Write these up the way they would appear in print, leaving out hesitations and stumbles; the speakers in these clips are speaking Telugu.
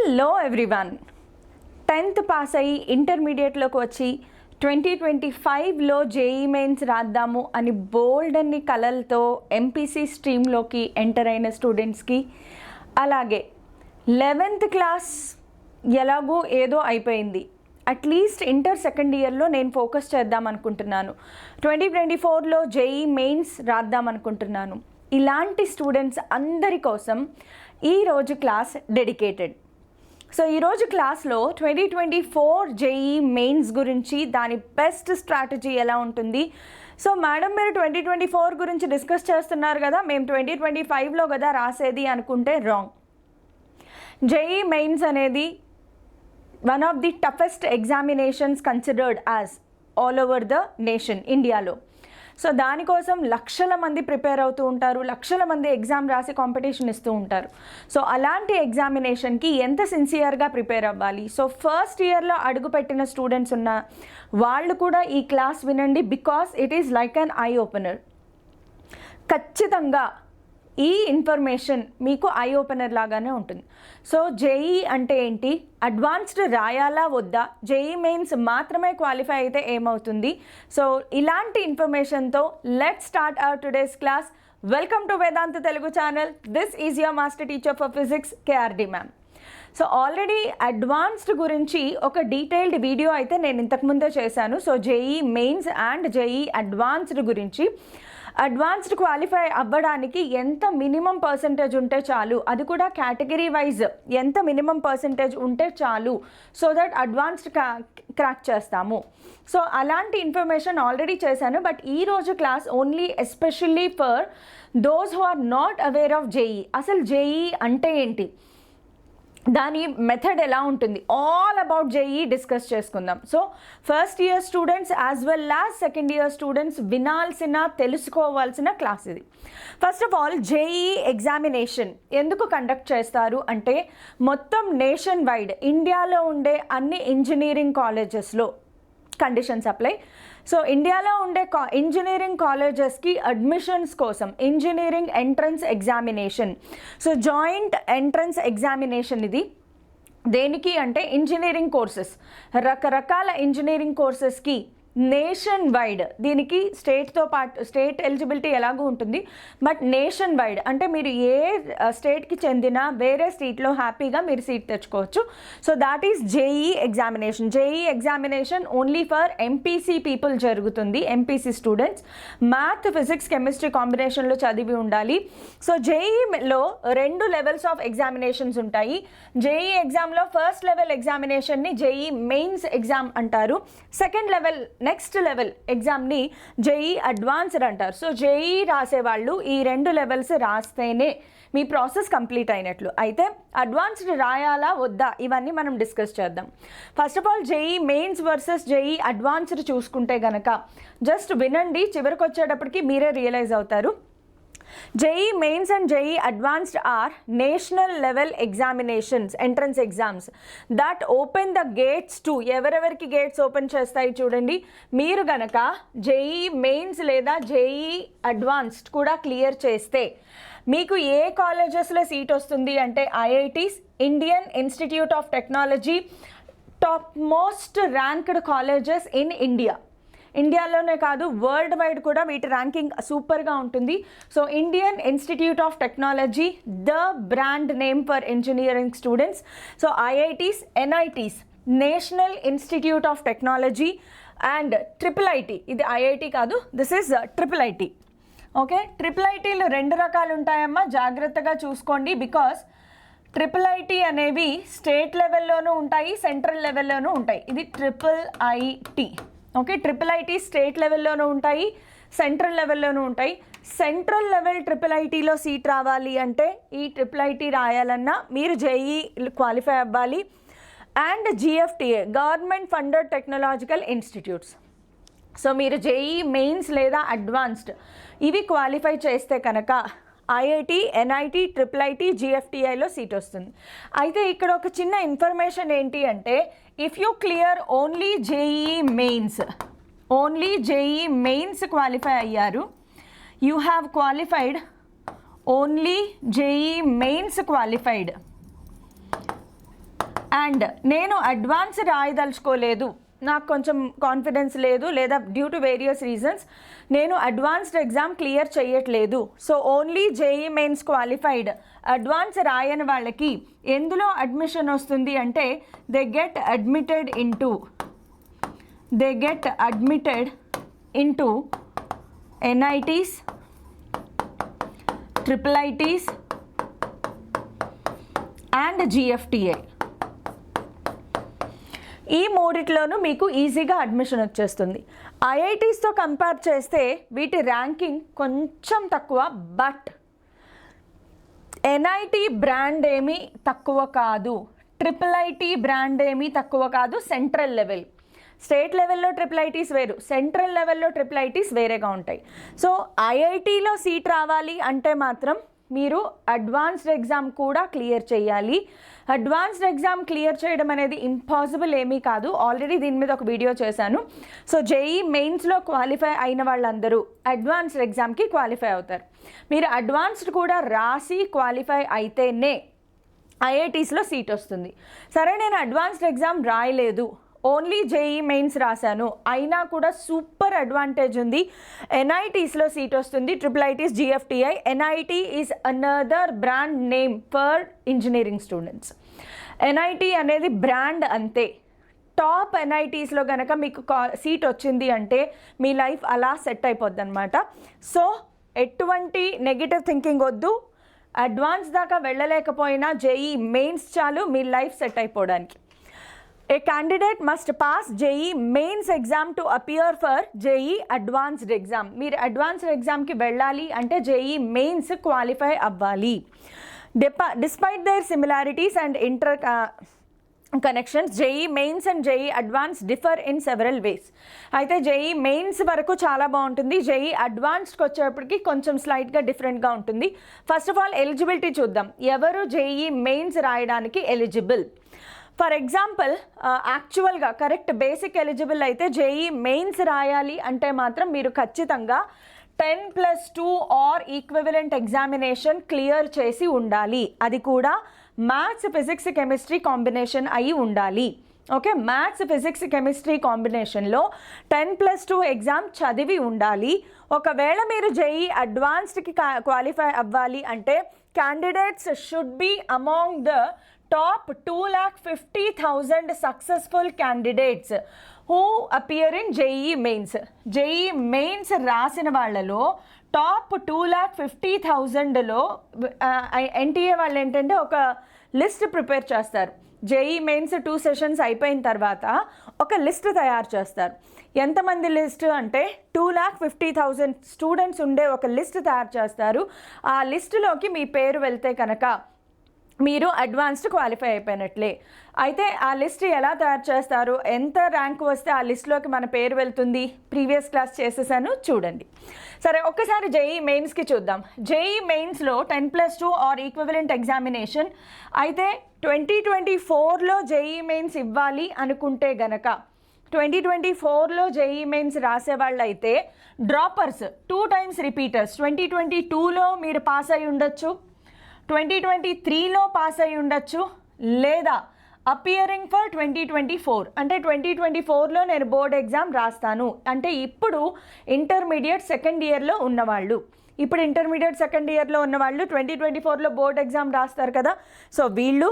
హలో ఎవ్రీవన్, 10th పాస్ అయ్యి ఇంటర్మీడియట్లోకి వచ్చి 2025లో జేఈ మెయిన్స్ రాద్దాము అని బోల్డ్ అన్ని కలలతో ఎంపీసీ స్ట్రీమ్లోకి ఎంటర్ అయిన స్టూడెంట్స్కి, అలాగే 11th క్లాస్ ఎలాగో ఏదో అయిపోయింది, అట్లీస్ట్ ఇంటర్ సెకండ్ ఇయర్లో నేను ఫోకస్ చేద్దాం అనుకుంటున్నాను, 2024లో జేఈ మెయిన్స్ రాద్దాం అనుకుంటున్నాను. ఇలాంటి స్టూడెంట్స్ అందరి కోసం ఈరోజు క్లాస్ డెడికేటెడ్. సో ఈరోజు క్లాస్లో 2024 జేఈ మెయిన్స్ గురించి, దాని బెస్ట్ స్ట్రాటజీ ఎలా ఉంటుంది. సో మేడం, మీరు 2024 గురించి డిస్కస్ చేస్తున్నారు కదా, మేము 2025లో కదా రాసేది అనుకుంటే రాంగ్. జేఈ మెయిన్స్ అనేది one of the toughest examinations considered as all over the nation, ఇండియాలో. సో దానికోసం లక్షల మంది ప్రిపేర్ అవుతూ ఉంటారు, లక్షల మంది ఎగ్జామ్ రాసి కాంపిటీషన్ ఇస్తూ ఉంటారు. సో అలాంటి ఎగ్జామినేషన్కి ఎంత సిన్సియర్గా ప్రిపేర్ అవ్వాలి. సో ఫస్ట్ ఇయర్లో అడుగుపెట్టిన స్టూడెంట్స్ ఉన్న వాళ్ళు కూడా ఈ క్లాస్ వినండి, because it is like an eye opener. ఖచ్చితంగా ఈ ఇన్ఫర్మేషన్ మీకు ఐ ఓపెనర్ లాగానే ఉంటుంది. సో జేఈ అంటే ఏంటి, అడ్వాన్స్డ్ రాయాలా వద్దా, జేఈ మెయిన్స్ మాత్రమే క్వాలిఫై అయితే ఏమవుతుంది. సో ఇలాంటి ఇన్ఫర్మేషన్తో let's start our today's class. Welcome to Vedantu Telugu channel. This is your master teacher for physics, KRD ma'am. So already advanced గురించి ఒక డీటెయిల్డ్ వీడియో అయితే నేను ఇంతకుముందే చేశాను. So JEE mains and JEE advanced గురించి, అడ్వాన్స్డ్ క్వాలిఫై అవ్వడానికి ఎంత మినిమం పర్సంటేజ్ ఉంటే చాలు, అది కూడా కేటగిరీ వైజ్ ఎంత మినిమం పర్సంటేజ్ ఉంటే చాలు, సో దట్ అడ్వాన్స్డ్ క్రాక్ చేస్తాము. సో అలాంటి ఇన్ఫర్మేషన్ ఆల్రెడీ చేశాను. బట్ ఈరోజు class only especially for those who are not aware of JEE. అసలు జేఈ అంటే ఏంటి, దాని మెథడ్ ఎలా ఉంటుంది, ఆల్ అబౌట్ జేఈ డిస్కస్ చేసుకుందాం. So first year students as well as second year students వినాల్సిన, తెలుసుకోవాల్సిన క్లాస్ ఇది. First of all, JEE examination ఎందుకు కండక్ట్ చేస్తారు అంటే, మొత్తం నేషన్ వైడ్ ఇండియాలో ఉండే అన్ని ఇంజనీరింగ్ కాలేజెస్లో కండిషన్స్ అప్లై. సో ఇండియాలో ఉండే ఇంజనీరింగ్ కాలేజెస్కి అడ్మిషన్స్ కోసం engineering entrance examination, so joint entrance examination ఇది. దేనికి అంటే ఇంజనీరింగ్ కోర్సెస్, రకరకాల ఇంజనీరింగ్ కోర్సెస్కి నేషన్ వైడ్, దీనికి స్టేట్తో పాటు స్టేట్ ఎలిజిబిలిటీ ఎలాగూ ఉంటుంది, బట్ నేషన్ వైడ్ అంటే మీరు ఏ స్టేట్కి చెందినా వేరే స్టేట్లో హ్యాపీగా మీరు సీట్ తెచ్చుకోవచ్చు. So that is JEE examination. JEE examination only for MPC people జరుగుతుంది, MPC students. Math, physics, chemistry కాంబినేషన్లో చదివి ఉండాలి. సో జేఈలో 2 లెవెల్స్ ఆఫ్ ఎగ్జామినేషన్స్ ఉంటాయి. జేఈ ఎగ్జామ్లో ఫస్ట్ లెవెల్ ఎగ్జామినేషన్ని జేఈ మెయిన్స్ ఎగ్జామ్ అంటారు. సెకండ్ లెవెల్, నెక్స్ట్ లెవెల్ ఎగ్జామ్ని జేఈ అడ్వాన్స్డ్ అంటారు. సో జేఈ రాసేవాళ్ళు ఈ 2 లెవెల్స్ రాస్తేనే మీ ప్రాసెస్ కంప్లీట్ అయినట్లు. అయితే అడ్వాన్స్డ్ రాయాలా వద్దా, ఇవన్నీ మనం డిస్కస్ చేద్దాం. First of all, JEE mains versus JEE advanced చూసుకుంటే గనక జస్ట్ వినండి, చివరికి వచ్చేటప్పటికి మీరే రియలైజ్ అవుతారు. JEE Mains and JEE Advanced are national level examinations, entrance exams that open the gates to, ఎవరెవరికి గేట్స్ ఓపెన్ చేస్తాయి చూడండి. మీరు గనక JEE Mains లేదా JEE Advanced కూడా క్లియర్ చేస్తే మీకు ఏ కాలేజెస్లో సీట్ వస్తుంది అంటే, IITs, Indian institute of technology, top most ranked colleges in India. ఇండియాలోనే కాదు, వరల్డ్ వైడ్ కూడా వీటి ర్యాంకింగ్ సూపర్గా ఉంటుంది. So Indian institute of technology, the brand name for engineering students. So IITs, NITs, national institute of technology and IIIT. ఇది ఐఐటి కాదు, దిస్ ఈజ్ IIIT. ఓకే, IIITలు 2 రకాలు ఉంటాయమ్మా, జాగ్రత్తగా చూసుకోండి. బికాస్ IIIT అనేవి స్టేట్ లెవెల్లోనూ ఉంటాయి, సెంట్రల్ లెవెల్లోనూ ఉంటాయి. ఇది IIIT. ఓకే, IIIT స్టేట్ లెవెల్లోనూ ఉంటాయి, సెంట్రల్ లెవెల్లోనూ ఉంటాయి. సెంట్రల్ లెవెల్ IIITలో సీట్ రావాలి అంటే ఈ IIIT రాయాలన్నా మీరు జేఈ క్వాలిఫై అవ్వాలి. And GFTA, government funded technological institutes. So మీరు జేఈ మెయిన్స్ లేదా అడ్వాన్స్డ్ ఇవి క్వాలిఫై చేస్తే కనుక ఐఐటి, ఎన్ఐటి, IIIT, GFTIలో సీట్ వస్తుంది. అయితే ఇక్కడ ఒక చిన్న ఇన్ఫర్మేషన్ ఏంటి అంటే, if you clear only JEE mains qualify అయ్యారు, you have qualified only JEE mains qualified, and నేను అడ్వాన్స్ రాయదలుచుకోలేదు, నాకు కొంచెం కాన్ఫిడెన్స్ లేదు, లేదా డ్యూ టు వేరియస్ రీజన్స్ నేను అడ్వాన్స్డ్ ఎగ్జామ్ క్లియర్ చేయట్లేదు, so only JEE mains qualified advance రాయని వాళ్ళకి ఎందులో అడ్మిషన్ వస్తుంది అంటే they get admitted into NITs, triple ITs and GFTI. ఈ మూడిట్లోనూ మీకు ఈజీగా అడ్మిషన్ వచ్చేస్తుంది. ఐఐటీస్తో కంపేర్ చేస్తే వీటి ర్యాంకింగ్ కొంచెం తక్కువ, బట్ ఎన్ఐటి బ్రాండ్ ఏమీ తక్కువ కాదు, ట్రిపుల్ ఐటీ బ్రాండ్ ఏమీ తక్కువ కాదు. సెంట్రల్ లెవెల్, స్టేట్ లెవెల్లో ట్రిపుల్ ఐటీస్ వేరు, సెంట్రల్ లెవెల్లో ట్రిపుల్ ఐటీస్ వేరేగా ఉంటాయి. సో ఐఐటీలో సీట్ రావాలి అంటే మాత్రం మీరు అడ్వాన్స్డ్ ఎగ్జామ్ కూడా క్లియర్ చేయాలి. అడ్వాన్స్డ్ ఎగ్జామ్ క్లియర్ చేయడం అనేది ఇంపాసిబుల్ ఏమీ కాదు, ఆల్రెడీ దీని మీద ఒక వీడియో చేశాను. సో జేఈ మెయిన్స్లో క్వాలిఫై అయిన వాళ్ళందరూ అడ్వాన్స్డ్ ఎగ్జామ్కి క్వాలిఫై అవుతారు. మీరు అడ్వాన్స్డ్ కూడా రాసి క్వాలిఫై అయితేనే ఐఐటీస్లో సీట్ వస్తుంది. సరే, నేను అడ్వాన్స్డ్ ఎగ్జామ్ రాయలేదు, ఓన్లీ జేఈ మెయిన్స్ రాశాను, అయినా కూడా సూపర్ అడ్వాంటేజ్ ఉంది, ఎన్ఐటీస్లో సీట్ వస్తుంది, triple ITs, GFTI. NIT is another brand name for engineering students. NIT అనేది బ్రాండ్ అంతే. టాప్ ఎన్ఐటీస్లో కనుక మీకు సీట్ వచ్చింది అంటే మీ లైఫ్ అలా సెట్ అయిపోద్ది అనమాట. సో ఎటువంటి నెగిటివ్ థింకింగ్ వద్దు, అడ్వాన్స్ దాకా వెళ్ళలేకపోయినా జేఈ మెయిన్స్ చాలు మీ లైఫ్ సెట్ అయిపోవడానికి. A candidate must pass JEE mains exam to appear for JEE advanced exam. మీరు అడ్వాన్స్డ్ ఎగ్జామ్కి వెళ్ళాలి అంటే JEE మెయిన్స్ క్వాలిఫై అవ్వాలి. Despite their similarities and connections, JEE mains and JEE advance differ in several ways. అయితే JEE మెయిన్స్ వరకు చాలా బాగుంటుంది, JEE అడ్వాన్స్డ్కి వచ్చేప్పటికి కొంచెం స్లైట్గా డిఫరెంట్గా ఉంటుంది. ఫస్ట్ ఆఫ్ ఆల్ ఎలిజిబిలిటీ చూద్దాం, ఎవరు JEE మెయిన్స్ రాయడానికి ఎలిజిబుల్. ఫర్ ఎగ్జాంపుల్, యాక్చువల్గా కరెక్ట్ బేసిక్ ఎలిజిబుల్ అయితే జేఈ మెయిన్స్ రాయాలి అంటే మాత్రం మీరు ఖచ్చితంగా 10+2 ఆర్ ఈక్వివలెంట్ ఎగ్జామినేషన్ క్లియర్ చేసి ఉండాలి. అది కూడా మ్యాథ్స్, ఫిజిక్స్, కెమిస్ట్రీ కాంబినేషన్ అయి ఉండాలి. ఓకే, మ్యాథ్స్, ఫిజిక్స్, కెమిస్ట్రీ కాంబినేషన్లో 10+2 ఎగ్జామ్ చదివి ఉండాలి. ఒకవేళ మీరు జేఈ అడ్వాన్స్డ్కి క్వాలిఫై అవ్వాలి అంటే candidates should be among the top 2,50,000 successful candidates who appear in JEE mains. JEE mains రాసిన వాళ్ళలో టాప్ 2,50,000లో ఎన్టీఏ వాళ్ళు ఏంటంటే ఒక లిస్ట్ ప్రిపేర్ చేస్తారు. JEE మెయిన్స్ 2 సెషన్స్ అయిపోయిన తర్వాత ఒక లిస్ట్ తయారు చేస్తారు. ఎంతమంది లిస్ట్ అంటే 2,50,000 స్టూడెంట్స్ ఉండే ఒక లిస్ట్ తయారు చేస్తారు. ఆ లిస్టులోకి మీ పేరు వెళ్తే కనుక మీరు అడ్వాన్స్డ్ క్వాలిఫై అయిపోయినట్లే. అయితే ఆ లిస్ట్ ఎలా తయారు చేస్తారు, ఎంత ర్యాంక్ వస్తే ఆ లిస్ట్లోకి మన పేరు వెళ్తుంది, ప్రీవియస్ క్లాస్ చేసేసాను చూడండి. సరే, ఒక్కసారి జేఈ మెయిన్స్కి చూద్దాం. జేఈ మెయిన్స్లో 10+2 ఆర్ ఈక్వివలెంట్ ఎగ్జామినేషన్ అయితే 2024లో జేఈ మెయిన్స్ ఇవ్వాలి అనుకుంటే గనక 2024లో జేఈ మెయిన్స్ రాసేవాళ్ళు అయితే డ్రాపర్స్ 2 times రిపీటర్స్ 2022లో మీరు పాస్ అయి ఉండొచ్చు, 2023లో పాస్ అయి ఉండొచ్చు, లేదా అపియరింగ్ ఫర్ 2024 అంటే 2024లో నేను బోర్డ్ ఎగ్జామ్ రాస్తాను అంటే ఇప్పుడు ఇంటర్మీడియట్ సెకండ్ ఇయర్లో ఉన్నవాళ్ళు, ఇప్పుడు ఇంటర్మీడియట్ సెకండ్ ఇయర్లో ఉన్నవాళ్ళు 2024లో బోర్డ్ ఎగ్జామ్ రాస్తారు కదా. సో వీళ్ళు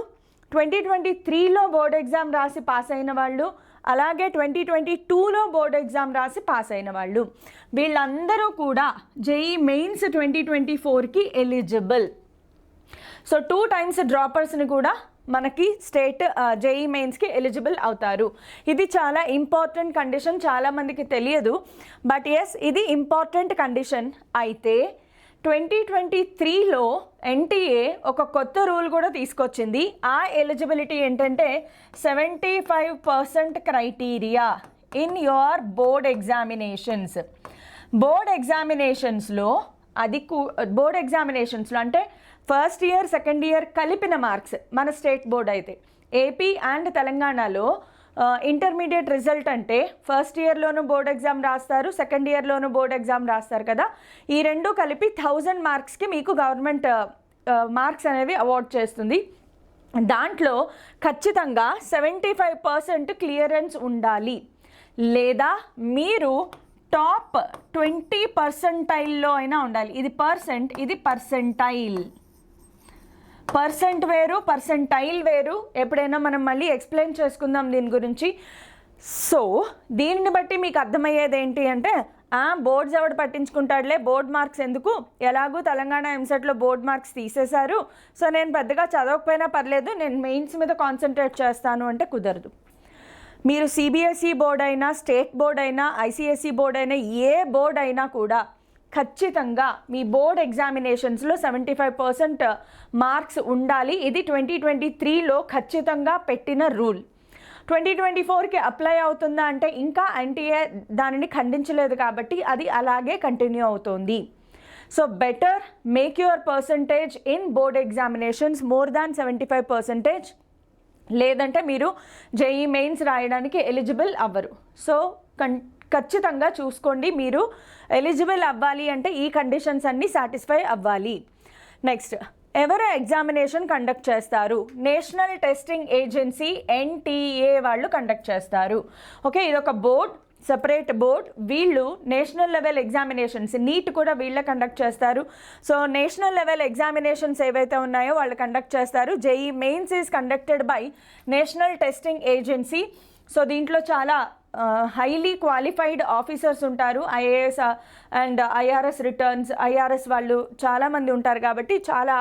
2023లో బోర్డ్ ఎగ్జామ్ రాసి పాస్ అయిన వాళ్ళు, అలాగే 2022లో బోర్డ్ ఎగ్జామ్ రాసి పాస్ అయిన వాళ్ళు, వీళ్ళందరూ కూడా జేఈ మెయిన్స్ 2024కి ఎలిజిబుల్. సో 2 times డ్రాపర్స్ని కూడా మనకి స్టేట్ జేఈ మెయిన్స్కి ఎలిజిబుల్ అవుతారు. ఇది చాలా ఇంపార్టెంట్ కండిషన్, చాలామందికి తెలియదు, బట్ ఎస్ ఇది ఇంపార్టెంట్ కండిషన్. అయితే 2023లో ఎన్టీఏ ఒక కొత్త రూల్ కూడా తీసుకొచ్చింది. ఆ ఎలిజిబిలిటీ ఏంటంటే 75% criteria in your board examinations. Board ఎగ్జామినేషన్స్లో బోర్డ్ ఎగ్జామినేషన్స్లో అంటే ఫస్ట్ ఇయర్ సెకండ్ ఇయర్ కలిపిన మార్క్స్, మన స్టేట్ బోర్డ్ అయితే ఏపీ అండ్ తెలంగాణలో ఇంటర్మీడియట్ రిజల్ట్ అంటే ఫస్ట్ ఇయర్లోనూ బోర్డ్ ఎగ్జామ్ రాస్తారు, సెకండ్ ఇయర్లోనూ బోర్డ్ ఎగ్జామ్ రాస్తారు కదా. ఈ రెండు కలిపి 1000 మార్క్స్కి మీకు గవర్నమెంట్ మార్క్స్ అనేవి అవార్డ్ చేస్తుంది. దాంట్లో ఖచ్చితంగా 75% క్లియరెన్స్ ఉండాలి, లేదా మీరు టాప్ 20% అయినా ఉండాలి. ఇది పర్సెంట్, ఇది పర్సెంటైల్. పర్సెంట్ వేరు, పర్సెంటైల్ వేరు. ఎప్పుడైనా మనం మళ్ళీ ఎక్స్ప్లెయిన్ చేసుకుందాం దీని గురించి. సో దీనిని బట్టి మీకు అర్థమయ్యేది ఏంటి అంటే, బోర్డ్స్ ఎవడు పట్టించుకుంటాడులే, బోర్డ్ మార్క్స్ ఎందుకు, ఎలాగూ తెలంగాణ ఎంసెట్లో బోర్డ్ మార్క్స్ తీసేశారు, సో నేను పెద్దగా చదవకపోయినా పర్లేదు, నేను మెయిన్స్ మీద కాన్సన్ట్రేట్ చేస్తాను అంటే కుదరదు. మీరు సిబిఎస్ఈ బోర్డ్ అయినా, స్టేట్ బోర్డ్ అయినా, ఐసిఎస్ఈ బోర్డ్ అయినా, ఏ బోర్డ్ అయినా కూడా ఖచ్చితంగా మీ బోర్డ్ ఎగ్జామినేషన్స్లో 75% మార్క్స్ ఉండాలి. ఇది 2023లో ఖచ్చితంగా పెట్టిన రూల్. 2024కి అప్లై అవుతుందా అంటే ఇంకా ఎన్టీఏ దానిని ఖండించలేదు కాబట్టి అది అలాగే కంటిన్యూ అవుతుంది. So better make your percentage in board examinations more than 75%, లేదంటే మీరు జేఈ మెయిన్స్ రాయడానికి ఎలిజిబుల్ అవ్వరు. సో ఖచ్చితంగా చూసుకోండి, మీరు ఎలిజిబుల్ అవ్వాలి అంటే ఈ కండిషన్స్ అన్నీ సాటిస్ఫై అవ్వాలి. నెక్స్ట్, ఎవరు ఎగ్జామినేషన్ కండక్ట్ చేస్తారు? నేషనల్ టెస్టింగ్ ఏజెన్సీ ఎన్టీఏ వాళ్ళు కండక్ట్ చేస్తారు. ఓకే, ఇదొక బోర్డ్, సెపరేట్ బోర్డ్. వీళ్ళు నేషనల్ లెవెల్ ఎగ్జామినేషన్స్, నీట్ కూడా వీళ్ళే కండక్ట్ చేస్తారు. సో నేషనల్ లెవెల్ ఎగ్జామినేషన్స్ ఏవైతే ఉన్నాయో వాళ్ళు కండక్ట్ చేస్తారు. JEE mains is conducted by national testing agency. So దీంట్లో చాలా హైలీ క్వాలిఫైడ్ ఆఫీసర్స్ ఉంటారు. IAS and IRS returns, IRS వాళ్ళు చాలామంది ఉంటారు కాబట్టి చాలా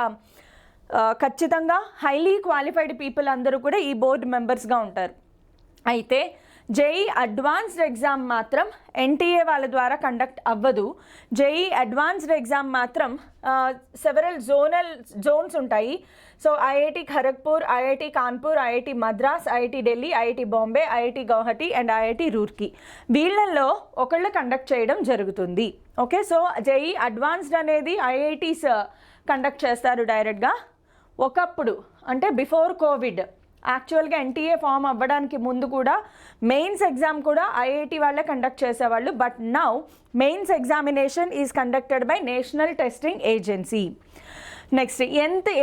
ఖచ్చితంగా హైలీ క్వాలిఫైడ్ పీపుల్ అందరూ కూడా ఈ బోర్డు మెంబర్స్గా ఉంటారు. అయితే జేఈ అడ్వాన్స్డ్ ఎగ్జామ్ మాత్రం ఎన్టీఏ వాళ్ళ ద్వారా కండక్ట్ అవ్వదు. జేఈ అడ్వాన్స్డ్ ఎగ్జామ్ మాత్రం సెవరల్ జోన్స్ ఉంటాయి. So IIT Kharagpur, IIT Kanpur, IIT Madras, IIT Delhi, IIT Bombay, IIT Guwahati and IIT Roorkee, వీళ్ళల్లో ఒకళ్ళు కండక్ట్ చేయడం జరుగుతుంది. ఓకే, సో జేఈ అడ్వాన్స్డ్ అనేది ఐఐటీస్ కండక్ట్ చేస్తారు డైరెక్ట్గా. ఒకప్పుడు అంటే బిఫోర్ కోవిడ్, యాక్చువల్గా ఎన్టీఏ ఫామ్ అవ్వడానికి ముందు కూడా మెయిన్స్ ఎగ్జామ్ కూడా ఐఐటి వాళ్ళే కండక్ట్ చేసేవాళ్ళు. But now mains examination is conducted by national testing agency. Next,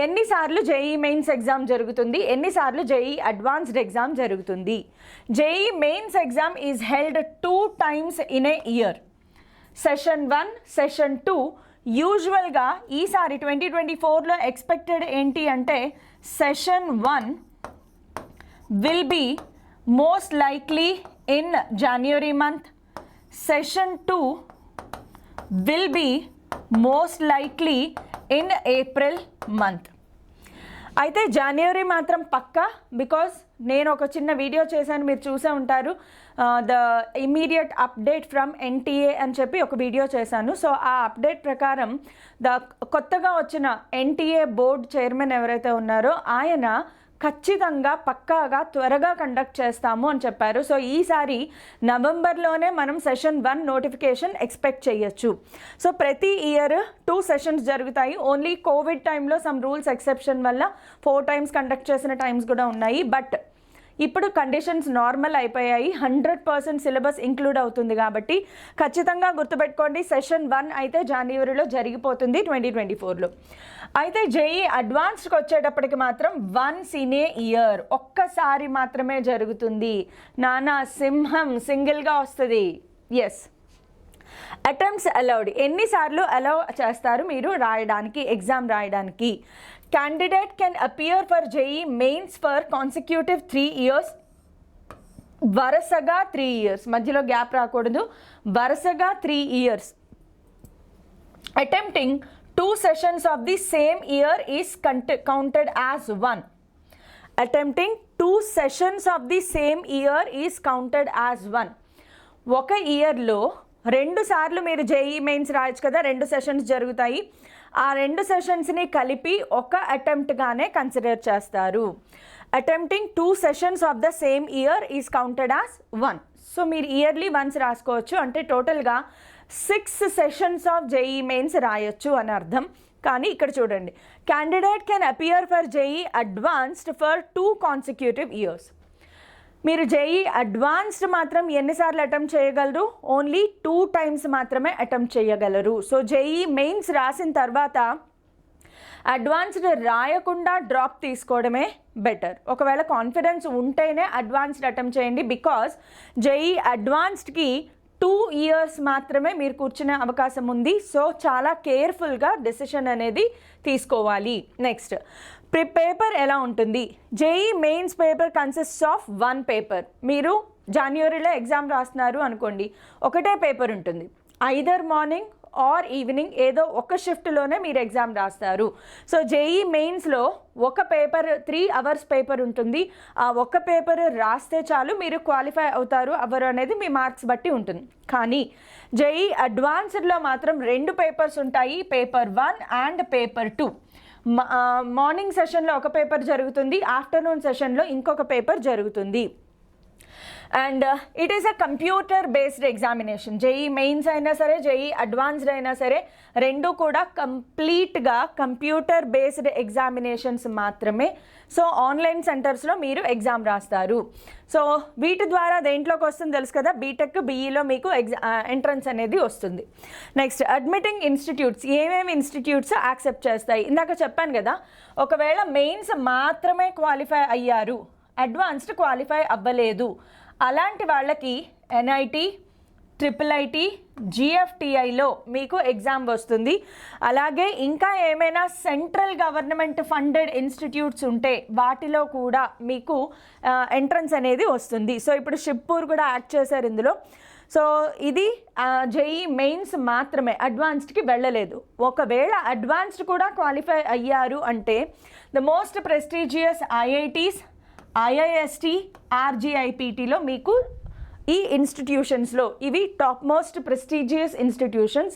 ఎన్నిసార్లు జేఈ మెయిన్స్ ఎగ్జామ్ జరుగుతుంది, ఎన్నిసార్లు జేఈ అడ్వాన్స్డ్ ఎగ్జామ్ జరుగుతుంది? JEE mains exam is held 2 times in a year. Session 1, session 2. యూజువల్గా ఈసారి 2024లో ఎక్స్పెక్టెడ్ ఏంటి అంటే, session 1 will be most likely in January month. Session 2 will be most likely in April month. అయితే జనవరి మాత్రం పక్కా, బికాస్ నేను ఒక చిన్న వీడియో చేశాను, మీరు చూసే ఉంటారు, the immediate update from NTA అని చెప్పి ఒక వీడియో చేశాను. సో ఆ అప్డేట్ ప్రకారం కొత్తగా వచ్చిన ఎన్టీఏ బోర్డ్ చైర్మన్ ఎవరైతే ఉన్నారో ఆయన ఖచ్చితంగా పక్కాగా త్వరగా కండక్ట్ చేస్తాము అని చెప్పారు. సో ఈసారి నవంబర్లోనే మనం సెషన్ 1 నోటిఫికేషన్ ఎక్స్పెక్ట్ చేయొచ్చు. సో ప్రతి ఇయర్ 2 సెషన్స్ జరుగుతాయి. ఓన్లీ కోవిడ్ టైంలో సమ్ రూల్స్ ఎక్సెప్షన్ వల్ల 4 times కండక్ట్ చేసిన టైమ్స్ కూడా ఉన్నాయి. బట్ ఇప్పుడు కండిషన్స్ నార్మల్ అయిపోయాయి, 100% సిలబస్ ఇంక్లూడ్ అవుతుంది కాబట్టి ఖచ్చితంగా గుర్తుపెట్టుకోండి, సెషన్ 1 అయితే జనవరిలో జరిగిపోతుంది 2024లో. అయితే జేఈ అడ్వాన్స్డ్కి వచ్చేటప్పటికి మాత్రం వన్స్ ఇన్ ఏ ఇయర్, ఒక్కసారి మాత్రమే జరుగుతుంది. నానా సింహం సింగిల్గా వస్తుంది. ఎస్, అటెంప్ట్స్ అలౌడ్, ఎన్నిసార్లు అలౌ చేస్తారు మీరు రాయడానికి, ఎగ్జామ్ రాయడానికి? Candidate can appear for JEE mains for consecutive 3 years. వరుసగా 3 years, మధ్యలో గ్యాప్ రాకూడదు, వరుసగా 3 years. Attempting 2 sessions of the same year is counted as 1. Attempting 2 sessions of the same year is counted as 1. ఒక ఇయర్లో 2 సార్లు మీరు జేఈ మెయిన్స్ రాయొచ్చు కదా, 2 సెషన్స్ జరుగుతాయి. ఆ 2 సెషన్స్ని కలిపి ఒక అటెంప్ట్గానే కన్సిడర్ చేస్తారు. Attempting 2 sessions of the same year is counted as 1. So మీరు ఇయర్లీ వన్స్ రాసుకోవచ్చు, అంటే టోటల్గా 6 sessions ఆఫ్ జేఈ మెయిన్స్ రాయొచ్చు అని అర్థం. కానీ ఇక్కడ చూడండి, candidate can appear for JEE advanced for 2 consecutive years. మీరు జేఈ అడ్వాన్స్డ్ మాత్రం ఎన్నిసార్లు అటెంప్ట్ చేయగలరు? ఓన్లీ 2 times మాత్రమే అటెంప్ట్ చేయగలరు. సో జేఈ మెయిన్స్ రాసిన తర్వాత అడ్వాన్స్డ్ రాయకుండా డ్రాప్ తీసుకోవడమే బెటర్. ఒకవేళ కాన్ఫిడెన్స్ ఉంటేనే అడ్వాన్స్డ్ అటెంప్ట్ చేయండి. బికాస్ జేఈ అడ్వాన్స్డ్కి 2 years మాత్రమే మీరు కూర్చునే అవకాశం ఉంది. సో చాలా కేర్ఫుల్గా డెసిషన్ అనేది తీసుకోవాలి. నెక్స్ట్, పేపర్ ఎలా ఉంటుంది? JEE mains paper consists of 1 paper. మీరు జనవరిలో ఎగ్జామ్ రాస్తున్నారు అనుకోండి, ఒకటే పేపర్ ఉంటుంది. ఐదర్ మార్నింగ్ ఆర్ ఈవినింగ్ ఏదో ఒక షిఫ్ట్లోనే మీరు ఎగ్జామ్ రాస్తారు. సో జేఈ మెయిన్స్లో ఒక పేపర్ 3 hours పేపర్ ఉంటుంది. ఆ ఒక్క పేపర్ రాస్తే చాలు, మీరు క్వాలిఫై అవుతారు అవ్వరు అనేది మీ మార్క్స్ బట్టి ఉంటుంది. కానీ జేఈ అడ్వాన్స్డ్లో మాత్రం 2 పేపర్స్ ఉంటాయి, పేపర్ 1 అండ్ పేపర్ 2. మార్నింగ్ సెషన్లో ఒక పేపర్ జరుగుతుంది, ఆఫ్టర్నూన్ సెషన్లో ఇంకొక పేపర్ జరుగుతుంది. And it is a computer based examination. JEE mains అయినా సరే, జేఈ అడ్వాన్స్డ్ అయినా సరే, రెండు కూడా కంప్లీట్గా కంప్యూటర్ బేస్డ్ ఎగ్జామినేషన్స్ మాత్రమే. సో ఆన్లైన్ సెంటర్స్లో మీరు ఎగ్జామ్ రాస్తారు. సో వీటి ద్వారా దేంట్లోకి వస్తుంది తెలుసు కదా, బీటెక్ బీఈలో మీకు ఎంట్రన్స్ అనేది వస్తుంది. Next, admitting institutes. ఏమేమి ఇన్స్టిట్యూట్స్ యాక్సెప్ట్ చేస్తాయి? ఇందాక చెప్పాను కదా, ఒకవేళ మెయిన్స్ మాత్రమే క్వాలిఫై అయ్యారు, అడ్వాన్స్డ్ క్వాలిఫై అవ్వలేదు, అలాంటి వాళ్ళకి ఎన్ఐటి, IIIT, GFTIలో మీకు ఎగ్జామ్ వస్తుంది. అలాగే ఇంకా ఏమైనా సెంట్రల్ గవర్నమెంట్ ఫండెడ్ ఇన్స్టిట్యూట్స్ ఉంటే వాటిలో కూడా మీకు ఎంట్రన్స్ అనేది వస్తుంది. సో ఇప్పుడు షిప్పూర్ కూడా యాడ్ చేశారు ఇందులో. సో ఇది జేఈ మెయిన్స్ మాత్రమే, అడ్వాన్స్డ్కి వెళ్ళలేదు. ఒకవేళ అడ్వాన్స్డ్ కూడా క్వాలిఫై అయ్యారు అంటే the most prestigious IITs, IIST, RGIPTలో మీకు ఈ ఇన్స్టిట్యూషన్స్లో ఇవి టాప్ మోస్ట్ ప్రెస్టీజియస్ ఇన్స్టిట్యూషన్స్.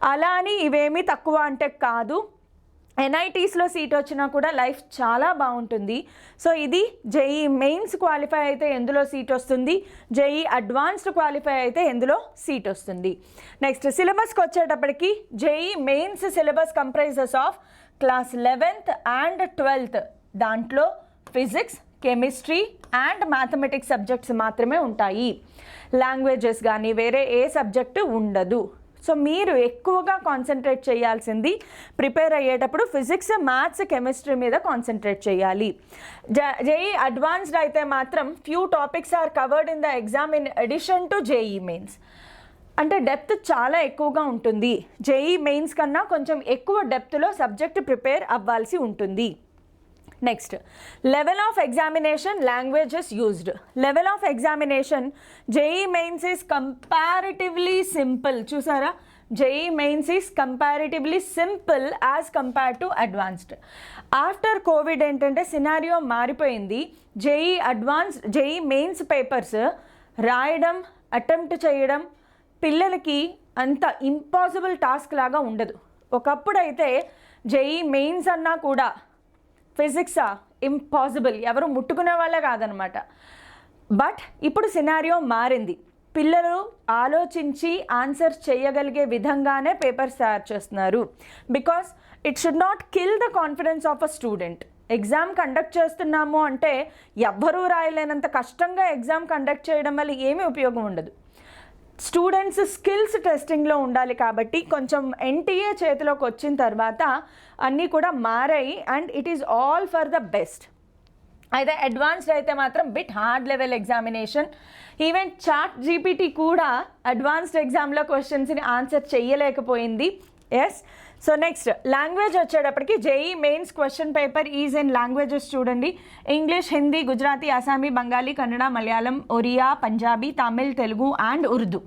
అలా అని ఇవేమీ తక్కువ అంటే కాదు. ఎన్ఐటీస్లో సీట్ వచ్చినా కూడా లైఫ్ చాలా బాగుంటుంది. సో ఇది జేఈ మెయిన్స్ క్వాలిఫై అయితే ఎందులో సీట్ వస్తుంది, జేఈ అడ్వాన్స్డ్ క్వాలిఫై అయితే ఎందులో సీట్ వస్తుంది. నెక్స్ట్, సిలబస్కి వచ్చేటప్పటికి JEE mains syllabus comprises of class 11th and 12th. దాంట్లో physics, chemistry and mathematics subjects మాత్రమే ఉంటాయి. లాంగ్వేజెస్ కానీ వేరే ఏ సబ్జెక్టు ఉండదు. సో మీరు ఎక్కువగా కాన్సన్ట్రేట్ చేయాల్సింది ప్రిపేర్ అయ్యేటప్పుడు ఫిజిక్స్, మ్యాథ్స్, కెమిస్ట్రీ మీద కాన్సన్ట్రేట్ చేయాలి. జేఈ అడ్వాన్స్డ్ అయితే మాత్రం few topics are covered in the exam in addition to JEE mains. అంటే డెప్త్ చాలా ఎక్కువగా ఉంటుంది. జేఈ మెయిన్స్ కన్నా కొంచెం ఎక్కువ డెప్త్లో సబ్జెక్ట్ ప్రిపేర్ అవ్వాల్సి ఉంటుంది. Next, level of examination, languages used. Level of examination JEE mains is comparatively simple. చూసారా, JEE mains is comparatively simple as compare to advanced. After covid ఏంటంటే సినారియో మారిపోయింది. జేఈ మెయిన్స్ పేపర్స్ రాయడం, అటెంప్ట్ చేయడం పిల్లలకి అంత ఇంపాసిబుల్ టాస్క్ లాగా ఉండదు. ఒకప్పుడైతే జేఈ మెయిన్స్ అన్నా కూడా ఫిజిక్సా ఇంపాసిబుల్, ఎవరు ముట్టుకునే వాళ్ళే కాదనమాట. బట్ ఇప్పుడు సినారియో మారింది. పిల్లలు ఆలోచించి ఆన్సర్స్ చేయగలిగే విధంగానే పేపర్స్ తయారు చేస్తున్నారు. Because it should not kill the confidence of a student. Exam conduct చేస్తున్నాము అంటే ఎవ్వరూ రాయలేనంత కష్టంగా ఎగ్జామ్ కండక్ట్ చేయడం వల్ల ఏమీ ఉపయోగం ఉండదు. స్టూడెంట్స్ స్కిల్స్ టెస్టింగ్లో ఉండాలి. కాబట్టి కొంచెం ఎన్టీఏ చేతిలోకి వచ్చిన తర్వాత అన్నీ కూడా మారాయి and it is all for the best. అయితే అడ్వాన్స్డ్ అయితే మాత్రం bit hard level examination. Even ChatGPT కూడా అడ్వాన్స్డ్ ఎగ్జామ్లో క్వశ్చన్స్ని ఆన్సర్ చేయలేకపోయింది. ఎస్. సో నెక్స్ట్, లాంగ్వేజ్ వచ్చేటప్పటికి JEE mains question paper is in languages చూడండి. English, Hindi, Gujarati, Assamese, Bengali, Kannada, Malayalam, Oriya, Punjabi, Tamil, Telugu and Urdu.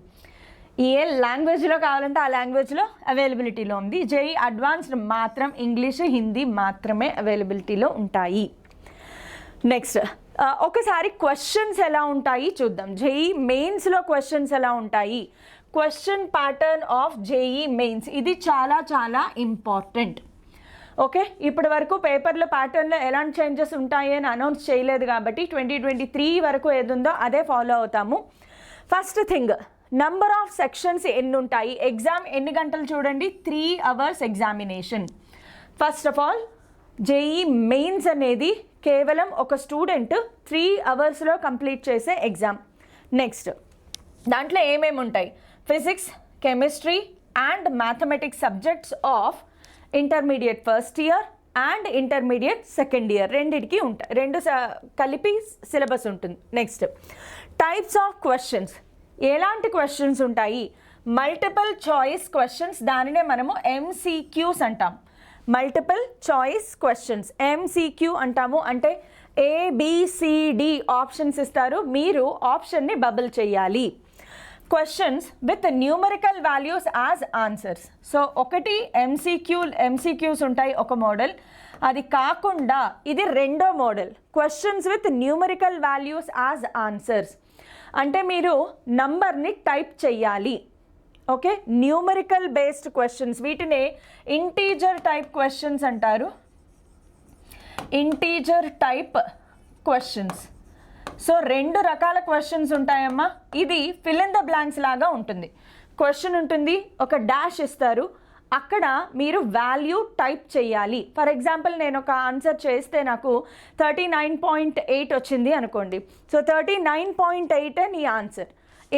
ఏ లాంగ్వేజ్లో కావాలంటే ఆ లాంగ్వేజ్లో అవైలబిలిటీలో ఉంది. జేఈ అడ్వాన్స్డ్ మాత్రం ఇంగ్లీష్, హిందీ మాత్రమే అవైలబిలిటీలో ఉంటాయి. నెక్స్ట్, ఒకసారి క్వశ్చన్స్ ఎలా ఉంటాయి చూద్దాం. జేఈ మెయిన్స్లో క్వశ్చన్స్ ఎలా ఉంటాయి. Question pattern of JEE mains, ఇది చాలా చాలా ఇంపార్టెంట్. ఓకే, ఇప్పటి వరకు పేపర్లో ప్యాటర్న్లో ఎలాంటి చేంజెస్ ఉంటాయి అని అనౌన్స్ చేయలేదు కాబట్టి 2023 వరకు ఏదుందో అదే ఫాలో అవుతాము. First thing, number of sections ఎన్ని ఉంటాయి, ఎగ్జామ్ ఎన్ని గంటలు చూడండి, 3 hours examination. First of all JEE mains అనేది కేవలం ఒక స్టూడెంట్ 3 hours కంప్లీట్ చేసే ఎగ్జామ్. నెక్స్ట్, దాంట్లో ఏమేమి ఉంటాయి, physics, chemistry and mathematics subjects of intermediate first year, and intermediate second year రెండిటికి ఉంటాయి, రెండు కలిపి సిలబస్ ఉంటుంది. Next types of questions. ఎలాంటి క్వశ్చన్స్ ఉంటాయి? మల్టిపుల్ చాయిస్ క్వశ్చన్స్, దానినే మనము MCQs అంటాం. మల్టిపుల్ చాయిస్ క్వశ్చన్స్ MCQ అంటాము. అంటే ABCD ఆప్షన్స్ ఇస్తారు, మీరు ఆప్షన్ని బబుల్ చేయాలి. Questions with numerical values as answers. So ఒకటి MCQs ఉంటాయి ఒక మోడల్. అది కాకుండా ఇది రెండో model, questions with numerical values as answers. అంటే మీరు నంబర్ని టైప్ చేయాలి. ఓకే, న్యూమరికల్ బేస్డ్ క్వశ్చన్స్, వీటినే ఇంటీజర్ టైప్ క్వశ్చన్స్ అంటారు. Integer type questions. సో రెండు రకాల క్వశ్చన్స్ ఉంటాయమ్మా. ఇది ఫిల్ ఇన్ ద బ్లాంక్స్ లాగా ఉంటుంది. క్వశ్చన్ ఉంటుంది, ఒక డాష్ ఇస్తారు, అక్కడ మీరు వాల్యూ టైప్ చేయాలి. ఫర్ ఎగ్జాంపుల్ నేను ఒక ఆన్సర్ చేస్తే నాకు 39.8 వచ్చింది అనుకోండి. సో 39.8 నీ ఆన్సర్.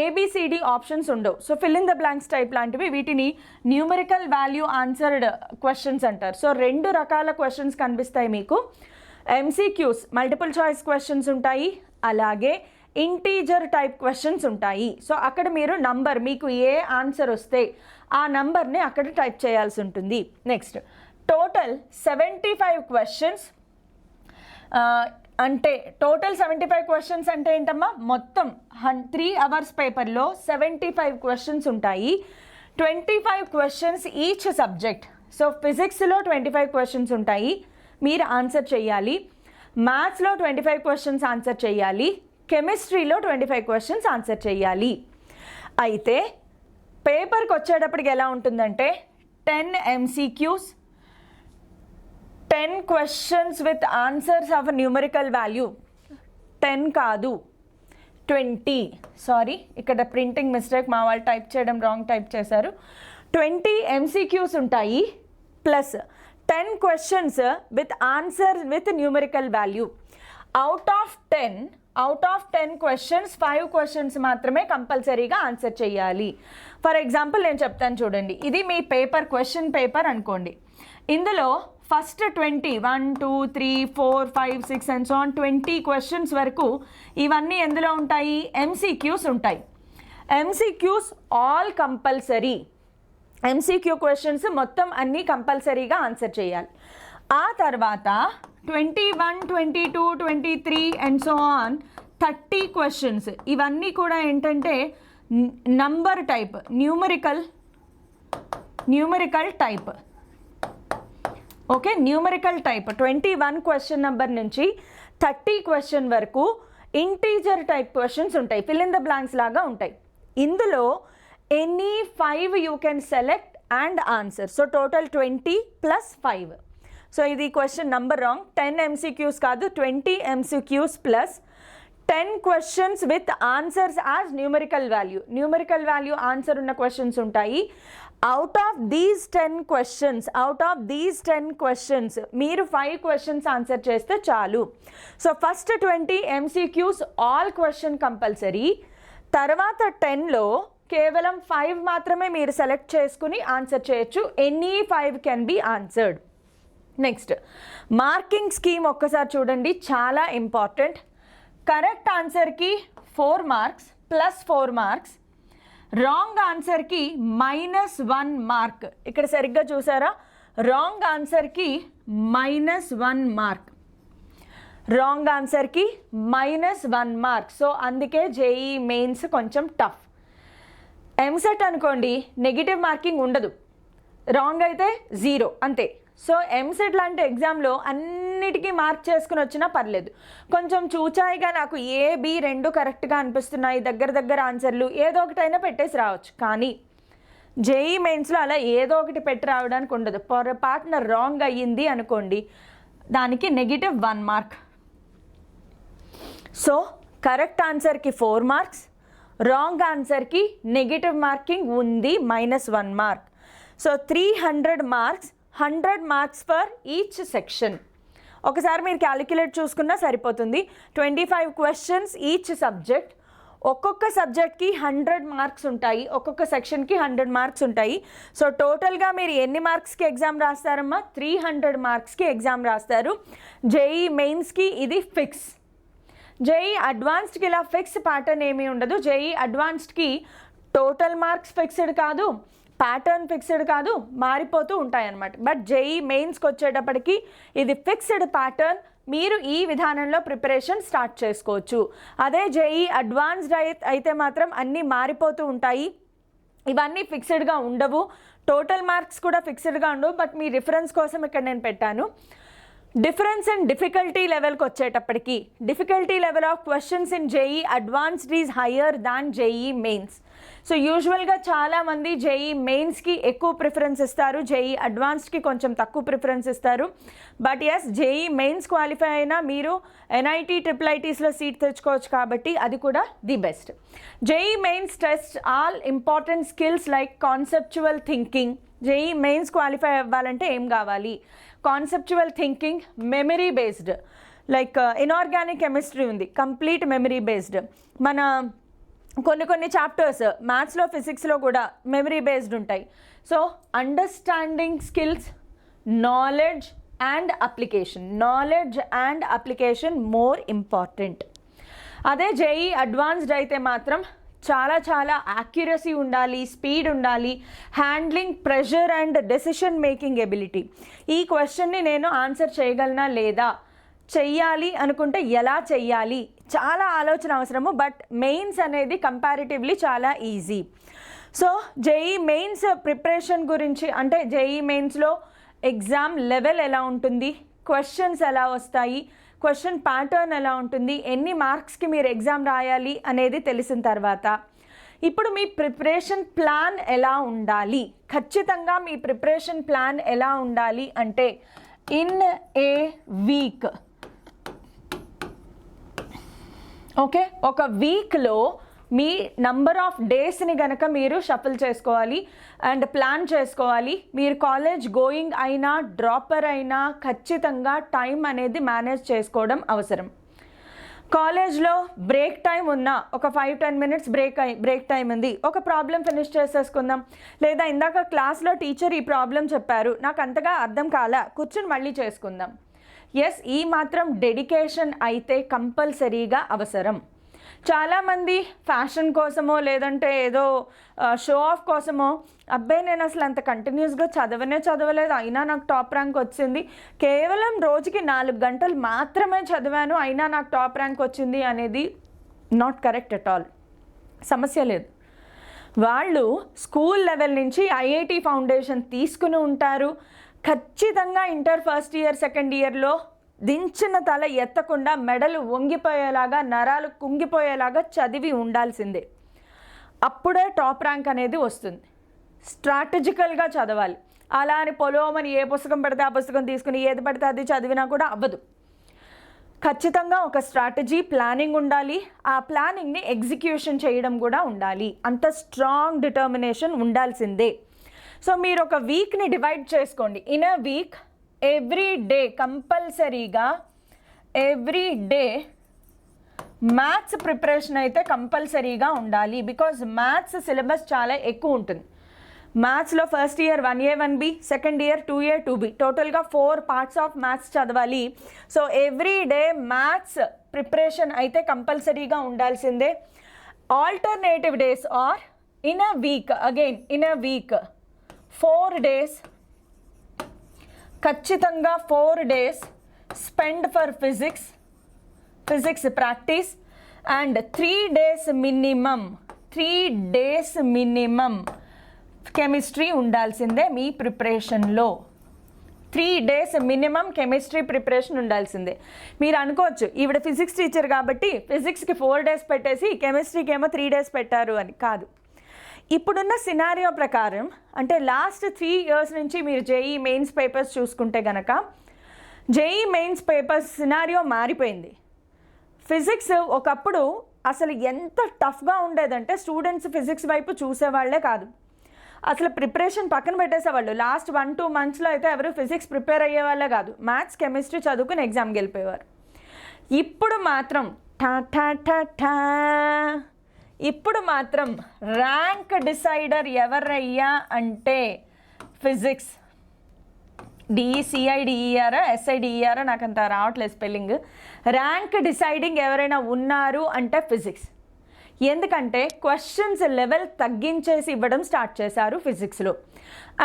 ABCD ఆప్షన్స్ ఉండవు. So fill in the blanks type లాంటివి, వీటిని న్యూమరికల్ వాల్యూ ఆన్సర్డ్ క్వశ్చన్స్ అంటారు. సో రెండు రకాల క్వశ్చన్స్ కనిపిస్తాయి మీకు. MCQs మల్టిపుల్ చాయిస్ క్వశ్చన్స్ ఉంటాయి, అలాగే ఇంటీజర్ టైప్ క్వశ్చన్స్ ఉంటాయి. సో అక్కడ మీరు నంబర్, మీకు ఏ ఆన్సర్ వస్తే ఆ నంబర్ని అక్కడ టైప్ చేయాల్సి ఉంటుంది. Next total 75 questions. అంటే టోటల్ 75 క్వశ్చన్స్ అంటే ఏంటమ్మా, మొత్తం 3 hours పేపర్లో 75 క్వశ్చన్స్ ఉంటాయి. 25 క్వశ్చన్స్ ఈచ్ సబ్జెక్ట్. సో ఫిజిక్స్లో 25 క్వశ్చన్స్ ఉంటాయి, మీరు ఆన్సర్ చేయాలి. మ్యాథ్స్లో 25 క్వశ్చన్స్ ఆన్సర్ చేయాలి. కెమిస్ట్రీలో 25 క్వశ్చన్స్ ఆన్సర్ చేయాలి. అయితే పేపర్కి వచ్చేటప్పటికి ఎలా ఉంటుందంటే 10 MCQs, 10 questions with answers of numerical value. 10 కాదు 20, సారీ ఇక్కడ ప్రింటింగ్ మిస్టేక్, మా వాళ్ళు టైప్ చేయడం రాంగ్ టైప్ చేశారు. 20 MCQs ఉంటాయి plus 10 questions with answer with numerical value. Out of 10 questions 5 questions మాత్రమే కంపల్సరీగా ఆన్సర్ చేయాలి. ఫర్ ఎగ్జాంపుల్ నేను చెప్తాను చూడండి, ఇది మీ పేపర్, క్వశ్చన్ పేపర్ అనుకోండి. ఇందులో first 20 1 2 3 4 5 6 and so on 20 questions వరకు ఇవన్నీ ఎందులో ఉంటాయి? MCQs ఉంటాయి. MCQs all compulsory. MCQ questions మొత్తం అన్నీ కంపల్సరీగా ఆన్సర్ చేయాలి. ఆ తర్వాత 21 22 23 అండ్ సో ఆన్ 30 క్వశ్చన్స్, ఇవన్నీ కూడా ఏంటంటే number type, numerical type. Okay, numerical type 21 question number నుంచి 30 క్వశ్చన్ వరకు ఇంటీజర్ టైప్ క్వశ్చన్స్ ఉంటాయి, ఫిల్ ఇన్ ద బ్లాంక్స్ లాగా ఉంటాయి. ఇందులో any 5 you can select and answer. So total 20 plus 5. So ఇది క్వశ్చన్ నంబర్ రాంగ్. 10 MCQs కాదు, 20 MCQs plus 10 questions with answers as numerical value answer ఉన్న క్వశ్చన్స్ ఉంటాయి. అవుట్ ఆఫ్ దీస్ 10 క్వశ్చన్స్ మీరు 5 క్వశ్చన్స్ ఆన్సర్ చేస్తే చాలు. So first 20 MCQs all question compulsory. తర్వాత 10లో కేవలం 5 మాత్రమే మీరు సెలెక్ట్ చేసుకుని ఆన్సర్ చేయొచ్చు. Any 5 can be answered. Next marking scheme ఒక్కసారి చూడండి, చాలా ఇంపార్టెంట్. కరెక్ట్ ఆన్సర్కి 4 మార్క్స్ ప్లస్ 4 మార్క్స్, రాంగ్ ఆన్సర్కి -1 మార్క్. ఇక్కడ సరిగ్గా చూసారా, రాంగ్ ఆన్సర్కి -1 మార్క్, రాంగ్ ఆన్సర్కి -1 మార్క్. సో అందుకే JEE మెయిన్స్ కొంచెం టఫ్. MSET అనుకోండి నెగిటివ్ మార్కింగ్ ఉండదు, రాంగ్ అయితే 0 అంతే. సో MSET లాంటి ఎగ్జామ్లో అన్నిటికీ మార్క్ చేసుకుని వచ్చినా పర్లేదు. కొంచెం చూచాయిగా నాకు A B రెండు కరెక్ట్గా అనిపిస్తున్నాయి, దగ్గర ఆన్సర్లు, ఏదో ఒకటైనా పెట్టేసి రావచ్చు. కానీ JEE మెయిన్స్లో అలా ఏదో ఒకటి పెట్టి రావడానికి ఉండదు. పొరపాటున రాంగ్ అయ్యింది అనుకోండి, దానికి -1 మార్క్. సో కరెక్ట్ ఆన్సర్కి 4 మార్క్స్, రాంగ్ ఆన్సర్కి నెగిటివ్ మార్కింగ్ ఉంది -1 mark. So 300 marks, 100 marks for each section. ఒకసారి మీరు క్యాలిక్యులేట్ చూసుకున్నా సరిపోతుంది. 25 క్వశ్చన్స్ ఈచ్ సబ్జెక్ట్, ఒక్కొక్క సబ్జెక్ట్కి 100 మార్క్స్ ఉంటాయి, ఒక్కొక్క సెక్షన్కి 100 మార్క్స్ ఉంటాయి. సో టోటల్గా మీరు ఎన్ని మార్క్స్కి ఎగ్జామ్ రాస్తారమ్మా? 300 మార్క్స్కి ఎగ్జామ్ రాస్తారు. జేఈ మెయిన్స్కి ఇది ఫిక్స్. జేఈ అడ్వాన్స్డ్కి ఇలా ఫిక్స్ ప్యాటర్న్ ఏమీ ఉండదు. జేఈ అడ్వాన్స్డ్కి టోటల్ మార్క్స్ ఫిక్స్డ్ కాదు, ప్యాటర్న్ ఫిక్స్డ్ కాదు, మారిపోతూ ఉంటాయి అన్నమాట. బట్ జేఈ మెయిన్స్కి వచ్చేటప్పటికి ఇది ఫిక్స్డ్ ప్యాటర్న్. మీరు ఈ విధానంలో ప్రిపరేషన్ స్టార్ట్ చేసుకోవచ్చు. అదే జేఈ అడ్వాన్స్డ్ అయితే మాత్రం అన్నీ మారిపోతూ ఉంటాయి. ఇవన్నీ ఫిక్స్డ్గా ఉండవు, టోటల్ మార్క్స్ కూడా ఫిక్స్డ్గా ఉండవు. బట్ మీ రిఫరెన్స్ కోసం ఇక్కడ నేను పెట్టాను. డిఫరెన్స్ ఇన్ డిఫికల్టీ లెవెల్కి వచ్చేటప్పటికి difficulty level of questions in JEE advanced is higher than JEE mains. So యూజువల్గా చాలామంది జేఈ మెయిన్స్కి ఎక్కువ ప్రిఫరెన్స్ ఇస్తారు, జేఈ అడ్వాన్స్డ్కి కొంచెం తక్కువ ప్రిఫరెన్స్ ఇస్తారు. But yes, JEE mains qualify అయినా మీరు ఎన్ఐటీ ట్రిపుల్ సీట్ తెచ్చుకోవచ్చు కాబట్టి అది కూడా the best. JEE mains test all important skills like conceptual thinking. JEE mains qualify అవ్వాలంటే ఏం కావాలి? Conceptual thinking, memory based, like inorganic chemistry ఉంది, కంప్లీట్ మెమరీ బేస్డ్. మన కొన్ని చాప్టర్స్ మ్యాథ్స్లో ఫిజిక్స్లో కూడా మెమరీ బేస్డ్ ఉంటాయి. So understanding skills, knowledge and application more important. అదే జేఈ అడ్వాన్స్డ్ అయితే మాత్రం చాలా యాక్యురసీ ఉండాలి, స్పీడ్ ఉండాలి, handling pressure and decision making ability. ఈ క్వశ్చన్ని నేను ఆన్సర్ చేయగలనా లేదా, చెయ్యాలి అనుకుంటే ఎలా చెయ్యాలి, చాలా ఆలోచన అవసరము. బట్ మెయిన్స్ అనేది కంపారిటివ్లీ చాలా easy. So JEE mains preparation గురించి అంటే జేఈ మెయిన్స్లో ఎగ్జామ్ లెవెల్ ఎలా ఉంటుంది, క్వశ్చన్స్ ఎలా వస్తాయి, క్వశ్చన్ ప్యాటర్న్ ఎలా ఉంటుంది, ఎన్ని మార్క్స్కి మీరు ఎగ్జామ్ రాయాలి అనేది తెలిసిన తర్వాత ఇప్పుడు మీ ప్రిపరేషన్ ప్లాన్ ఎలా ఉండాలి, ఖచ్చితంగా మీ ప్రిపరేషన్ ప్లాన్ ఎలా ఉండాలి అంటే ఇన్ ఏ వీక్, ఓకే, ఒక వీక్లో మీ నంబర్ ఆఫ్ డేస్ని కనుక మీరు షఫల్ చేసుకోవాలి అండ్ ప్లాన్ చేసుకోవాలి. మీరు కాలేజ్ గోయింగ్ అయినా డ్రాపర్ అయినా ఖచ్చితంగా టైం అనేది మేనేజ్ చేసుకోవడం అవసరం. కాలేజ్లో బ్రేక్ టైం ఉన్నా ఒక 5-10 మినిట్స్ బ్రేక్ టైం ఉంది, ఒక ప్రాబ్లం ఫినిష్ చేసేసుకుందాం. లేదా ఇందాక క్లాస్లో టీచర్ ఈ ప్రాబ్లం చెప్పారు, నాకు అంతగా అర్థం కాలా, కూర్చొని మళ్ళీ చేసుకుందాం. ఎస్, ఈ మాత్రం డెడికేషన్ అయితే కంపల్సరీగా అవసరం. చాలామంది ఫ్యాషన్ కోసమో లేదంటే ఏదో షో ఆఫ్ కోసమో, అబ్బాయి నేను అసలు అంత కంటిన్యూస్గా చదవలేదు అయినా నాకు టాప్ ర్యాంక్ వచ్చింది, కేవలం రోజుకి 4 గంటలు మాత్రమే చదివాను అయినా నాకు టాప్ ర్యాంక్ వచ్చింది అనేది నాట్ కరెక్ట్ అట్ ఆల్. సమస్య లేదు. వాళ్ళు స్కూల్ లెవెల్ నుంచి ఐఐటి ఫౌండేషన్ తీసుకుని ఉంటారు. ఖచ్చితంగా ఇంటర్ ఫస్ట్ ఇయర్ సెకండ్ ఇయర్లో దించిన తల ఎత్తకుండా మెడలు వంగిపోయేలాగా నరాలు కుంగిపోయేలాగా చదివి ఉండాల్సిందే. అప్పుడే టాప్ ర్యాంక్ అనేది వస్తుంది. స్ట్రాటజికల్గా చదవాలి. అలా అని పొలోమని ఏ పుస్తకం పడితే ఆ పుస్తకం తీసుకుని ఏది పడితే అది చదివినా కూడా అవ్వదు. ఖచ్చితంగా ఒక స్ట్రాటజీ, ప్లానింగ్ ఉండాలి. ఆ ప్లానింగ్ని ఎగ్జిక్యూషన్ చేయడం కూడా ఉండాలి. అంత స్ట్రాంగ్ డిటర్మినేషన్ ఉండాల్సిందే. సో మీరు ఒక వీక్ని డివైడ్ చేసుకోండి. In a week every day కంపల్సరీగా మ్యాథ్స్ ప్రిపరేషన్ అయితే కంపల్సరీగా ఉండాలి. బికాజ్ మ్యాథ్స్ సిలబస్ చాలా ఎక్కువ ఉంటుంది. మ్యాథ్స్లో first year 1A 1B, second year 2A 2B, టోటల్గా 4 పార్ట్స్ ఆఫ్ మ్యాథ్స్ చదవాలి. So every day maths preparation అయితే కంపల్సరీగా ఉండాల్సిందే. Alternative days or in a week 4 days, ఖచ్చితంగా 4 days spend for physics practice and 3 days minimum chemistry ఉండాల్సిందే మీ ప్రిపరేషన్లో. 3 డేస్ మినిమం కెమిస్ట్రీ ప్రిపరేషన్ ఉండాల్సిందే. మీరు అనుకోవచ్చు ఈవిడ ఫిజిక్స్ టీచర్ కాబట్టి ఫిజిక్స్కి 4 డేస్ పెట్టేసి కెమిస్ట్రీకి ఏమో 3 డేస్ పెట్టారు అని కాదు. ఇప్పుడున్న సినారియో ప్రకారం అంటే లాస్ట్ 3 ఇయర్స్ నుంచి మీరు జేఈ మెయిన్స్ పేపర్స్ చూసుకుంటే కనుక జేఈ మెయిన్స్ పేపర్స్ సినారియో మారిపోయింది. ఫిజిక్స్ ఒకప్పుడు అసలు ఎంత టఫ్గా ఉండేదంటే స్టూడెంట్స్ ఫిజిక్స్ వైపు చూసేవాళ్లే కాదు, అసలు ప్రిపరేషన్ పక్కన పెట్టేసేవాళ్ళు. లాస్ట్ 1-2 మంత్స్లో అయితే ఎవరు ఫిజిక్స్ ప్రిపేర్ అయ్యేవాళ్ళే కాదు, మ్యాథ్స్ కెమిస్ట్రీ చదువుకుని ఎగ్జామ్కి వెళ్ళిపోయేవారు. ఇప్పుడు మాత్రం ఇప్పుడు మాత్రం ర్యాంక్ డిసైడర్ ఎవరయ్యా అంటే ఫిజిక్స్. డిఈసిఐడిఈఆర్ ఎస్ఐడిఈఆర్ నాకు అంత రావట్లేదు స్పెల్లింగ్. ర్యాంక్ డిసైడింగ్ ఎవరైనా ఉన్నారు అంటే ఫిజిక్స్. ఎందుకంటే క్వశ్చన్స్ లెవెల్ తగ్గించేసి ఇవ్వడం స్టార్ట్ చేశారు ఫిజిక్స్లో.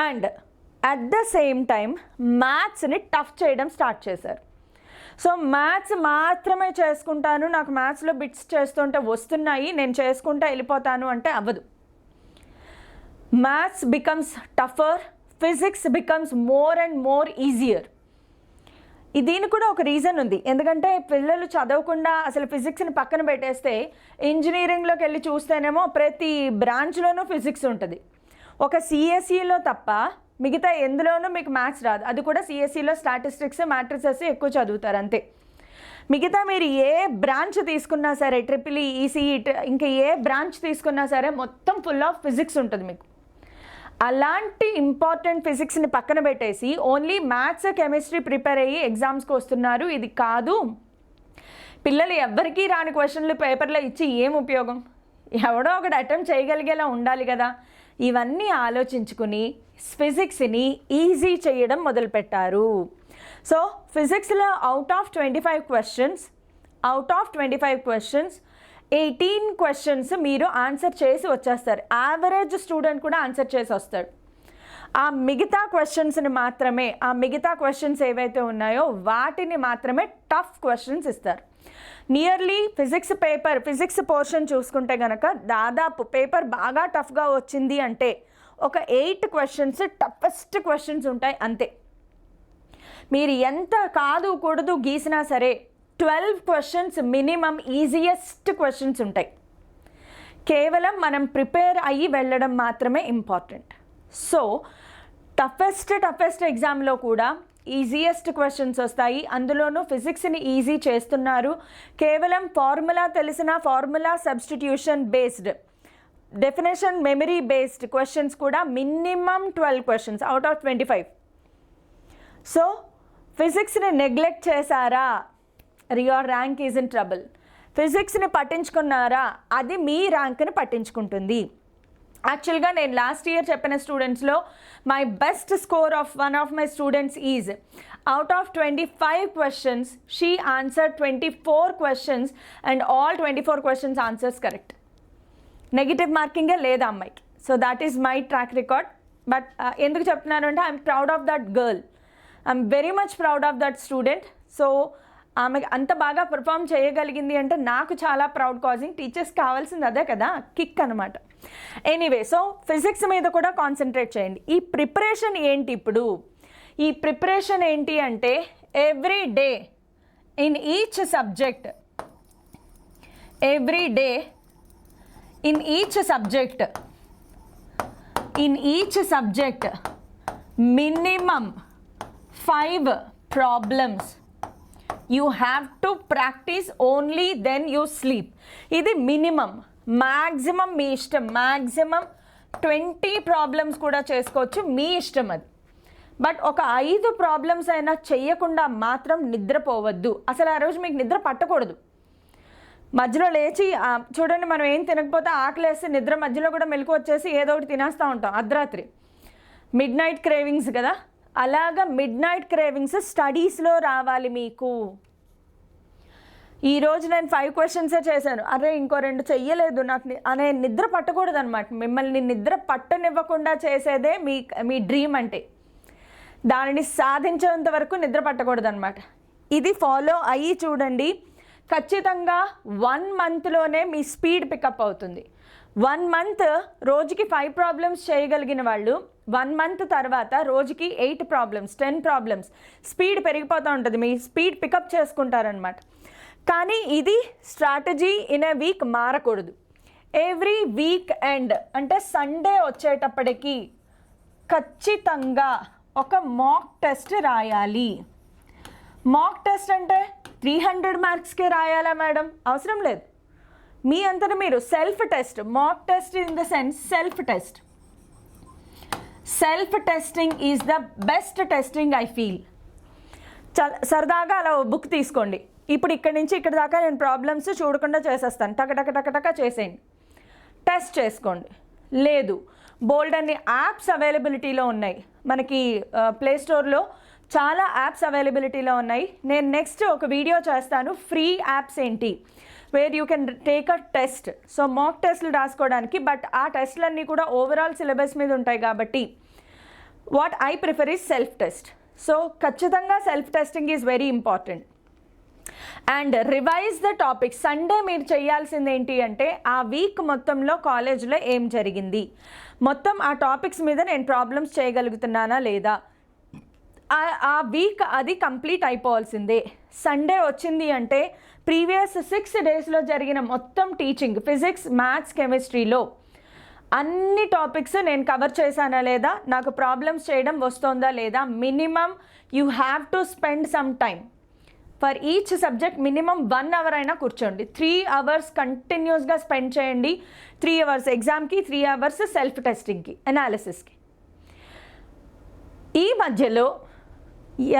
And at the same time మ్యాథ్స్ని టఫ్ చేయడం స్టార్ట్ చేశారు. సో మ్యాథ్స్ మాత్రమే చేసుకుంటాను, నాకు మ్యాథ్స్లో బిట్స్ చేస్తుంటే వస్తున్నాయి, నేను చేసుకుంటా వెళ్ళిపోతాను అంటే అవ్వదు. Maths becomes టఫర్, physics becomes more and more easier. దీనికి కూడా ఒక రీజన్ ఉంది. ఎందుకంటే పిల్లలు చదవకుండా అసలు ఫిజిక్స్ని పక్కన పెట్టేస్తే ఇంజనీరింగ్లోకి వెళ్ళి చూస్తేనేమో ప్రతి బ్రాంచ్లోనూ ఫిజిక్స్ ఉంటుంది. ఒక సిఎస్ఈలో తప్ప మిగతా ఎందులోనూ మీకు మ్యాథ్స్ రాదు. అది కూడా సిఎస్ఈలో స్టాటిస్టిక్స్, మ్యాట్రిసెస్ ఎక్కువ చదువుతారు అంతే. మిగతా మీరు ఏ బ్రాంచ్ తీసుకున్నా సరే, ట్రిపుల్ ఈసీఈ ఇంకా ఏ బ్రాంచ్ తీసుకున్నా సరే మొత్తం ఫుల్ ఆఫ్ ఫిజిక్స్ ఉంటుంది మీకు. అలాంటి ఇంపార్టెంట్ ఫిజిక్స్ని పక్కన పెట్టేసి ఓన్లీ మ్యాథ్స్, కెమిస్ట్రీ ప్రిపేర్ అయ్యి ఎగ్జామ్స్కి వస్తున్నారు. ఇది కాదు. పిల్లలు ఎవ్వరికీ రాని క్వశ్చన్లు పేపర్లో ఇచ్చి ఏం ఉపయోగం? ఎవడో ఒకటి అటెంప్ట్ చేయగలిగేలా ఉండాలి కదా. ఇవన్నీ ఆలోచించుకుని ఫిజిక్స్ని ఈజీ చేయడం మొదలుపెట్టారు. సో ఫిజిక్స్లో అవుట్ ఆఫ్ 25 క్వశ్చన్స్ 18 క్వశ్చన్స్ మీరు ఆన్సర్ చేసి వచ్చేస్తారు. యావరేజ్ స్టూడెంట్ కూడా ఆన్సర్ చేసి వస్తాడు. ఆ మిగతా క్వశ్చన్స్ ఏవైతే ఉన్నాయో వాటిని మాత్రమే టఫ్ క్వశ్చన్స్ ఇస్తారు. నియర్లీ ఫిజిక్స్ పోర్షన్ చూసుకుంటే కనుక దాదాపు పేపర్ బాగా టఫ్గా వచ్చింది అంటే ఒక 8 క్వశ్చన్స్ టఫెస్ట్ క్వశ్చన్స్ ఉంటాయి అంతే. మీరు ఎంత కాదు కూడదు గీసినా సరే 12 క్వశ్చన్స్ మినిమం ఈజియెస్ట్ క్వశ్చన్స్ ఉంటాయి. కేవలం మనం ప్రిపేర్ అయ్యి వెళ్ళడం మాత్రమే ఇంపార్టెంట్. సో టఫెస్ట్ ఎగ్జామ్లో కూడా ఈజియెస్ట్ క్వశ్చన్స్ వస్తాయి. అందులోనూ ఫిజిక్స్ని ఈజీ చేస్తున్నారు. కేవలం ఫార్ములా తెలిసిన formula substitution based, definition memory based questions కూడా minimum 12 questions out of 25. So ఫిజిక్స్ని నెగ్లెక్ట్ చేశారా, your rank is in trouble. ఫిజిక్స్ని పట్టించుకున్నారా, అది మీ ర్యాంక్ని పట్టించుకుంటుంది. యాక్చువల్గా నేను లాస్ట్ ఇయర్ చెప్పిన స్టూడెంట్స్లో my best score of one of my students is out of 25 questions she answer 24 questions and all 24 questions answers correct. Negative మార్కింగే లేదా అమ్మాయికి. So that is my track record. But ఎందుకు చెప్తున్నాను అంటే I'm proud of that girl, I'm very much proud of that student. So ఆమె అంత బాగా పర్ఫామ్ చేయగలిగింది అంటే నాకు చాలా ప్రౌడ్ కాజింగ్. టీచర్స్ కావాల్సింది అదే కదా, కిక్ అనమాట. ఎనీవే, సో ఫిజిక్స్ మీద కూడా కాన్సన్ట్రేట్ చేయండి. ఈ ప్రిపరేషన్ ఏంటి ఇప్పుడు? ఈ ప్రిపరేషన్ ఏంటి అంటే every day in each subject minimum 5 problems you have to practice, only then you sleep. ఇది మినిమం. మ్యాక్సిమం మీ ఇష్టం. మ్యాక్సిమం 20 ప్రాబ్లమ్స్ కూడా చేసుకోవచ్చు, మీ ఇష్టం అది. బట్ ఒక 5 ప్రాబ్లమ్స్ అయినా చెయ్యకుండా మాత్రం నిద్రపోవద్దు. అసలు ఆ రోజు మీకు నిద్ర పట్టకూడదు. మధ్యలో లేచి చూడండి, మనం ఏం తినకపోతే ఆకలేస్తే నిద్ర మధ్యలో కూడా మెలకు వచ్చేసి ఏదో ఒకటి తినేస్తూ ఉంటాం అర్ధరాత్రి. మిడ్ నైట్ క్రేవింగ్స్ కదా, అలాగా మిడ్ నైట్ క్రేవింగ్స్ స్టడీస్లో రావాలి మీకు. ఈరోజు నేను 5 క్వశ్చన్సే చేశాను, అరే ఇంకో 2 చెయ్యలేదు నాకు అనే నిద్ర పట్టకూడదు అనమాట. మిమ్మల్ని నిద్ర పట్టనివ్వకుండా చేసేదే మీ డ్రీమ్ అంటే. దానిని సాధించేంత వరకు నిద్ర పట్టకూడదు అనమాట. ఇది ఫాలో అయ్యి చూడండి, ఖచ్చితంగా 1 మంత్లోనే మీ స్పీడ్ పికప్ అవుతుంది. 1 మంత్ రోజుకి 5 ప్రాబ్లమ్స్ చేయగలిగిన వాళ్ళు 1 మంత్ తర్వాత రోజుకి 8 ప్రాబ్లమ్స్, 10 ప్రాబ్లమ్స్ స్పీడ్ పెరిగిపోతూ ఉంటుంది. మీ స్పీడ్ పికప్ చేసుకుంటారనమాట. కానీ ఇది స్ట్రాటజీ ఇన్ ఏ వీక్ మారకూడదు. ఎవ్రీ వీక్ ఎండ్ అంటే సండే వచ్చేటప్పటికి ఖచ్చితంగా ఒక మాక్ టెస్ట్ రాయాలి. మాక్ టెస్ట్ అంటే 300 మార్క్స్కే రాయాలా మేడం? అవసరం లేదు. మీ అంతటా మీరు self test. Mock test in the sense self test. Self testing is the best testing I feel. సరదాగా అలా బుక్ తీసుకోండి. ఇప్పుడు ఇక్కడి నుంచి ఇక్కడ దాకా నేను ప్రాబ్లమ్స్ చూడకుండా చేసేస్తాను, టక టక టక టక చేసేయండి. టెస్ట్ చేసుకోండి. లేదు, బోల్డ్ అన్ని యాప్స్ అవైలబిలిటీలో ఉన్నాయి, మనకి ప్లే స్టోర్లో చాలా యాప్స్ అవైలబిలిటీలో ఉన్నాయి. నేను నెక్స్ట్ ఒక వీడియో చేస్తాను, ఫ్రీ యాప్స్ ఏంటి, where you can take a test. So mock టెస్ట్లు రాసుకోవడానికి, బట్ ఆ టెస్ట్లన్నీ కూడా ఓవరాల్ సిలబస్ మీద ఉంటాయి కాబట్టి what I prefer is self test. So ఖచ్చితంగా self testing is very important. And revise the topic. Sunday మీరు చేయాల్సింది ఏంటి అంటే ఆ వీక్ మొత్తంలో కాలేజ్లో ఏం జరిగింది, మొత్తం ఆ టాపిక్స్ మీద నేను ప్రాబ్లమ్స్ చేయగలుగుతున్నానా లేదా, ఆ వీక్ అది కంప్లీట్ అయిపోవాల్సిందే. సండే వచ్చింది అంటే ప్రీవియస్ 6 డేస్లో జరిగిన మొత్తం టీచింగ్, ఫిజిక్స్, మ్యాథ్స్, కెమిస్ట్రీలో అన్ని టాపిక్స్ నేను కవర్ చేశానా లేదా, నాకు ప్రాబ్లమ్స్ చేయడం వస్తుందా లేదా, minimum you have to spend some time for each subject. Minimum 1 hour అయినా కూర్చోండి, 3 అవర్స్ కంటిన్యూస్గా స్పెండ్ చేయండి. 3 అవర్స్ ఎగ్జామ్కి, 3 అవర్స్ సెల్ఫ్ టెస్టింగ్కి, అనాలిసిస్కి. ఈ మధ్యలో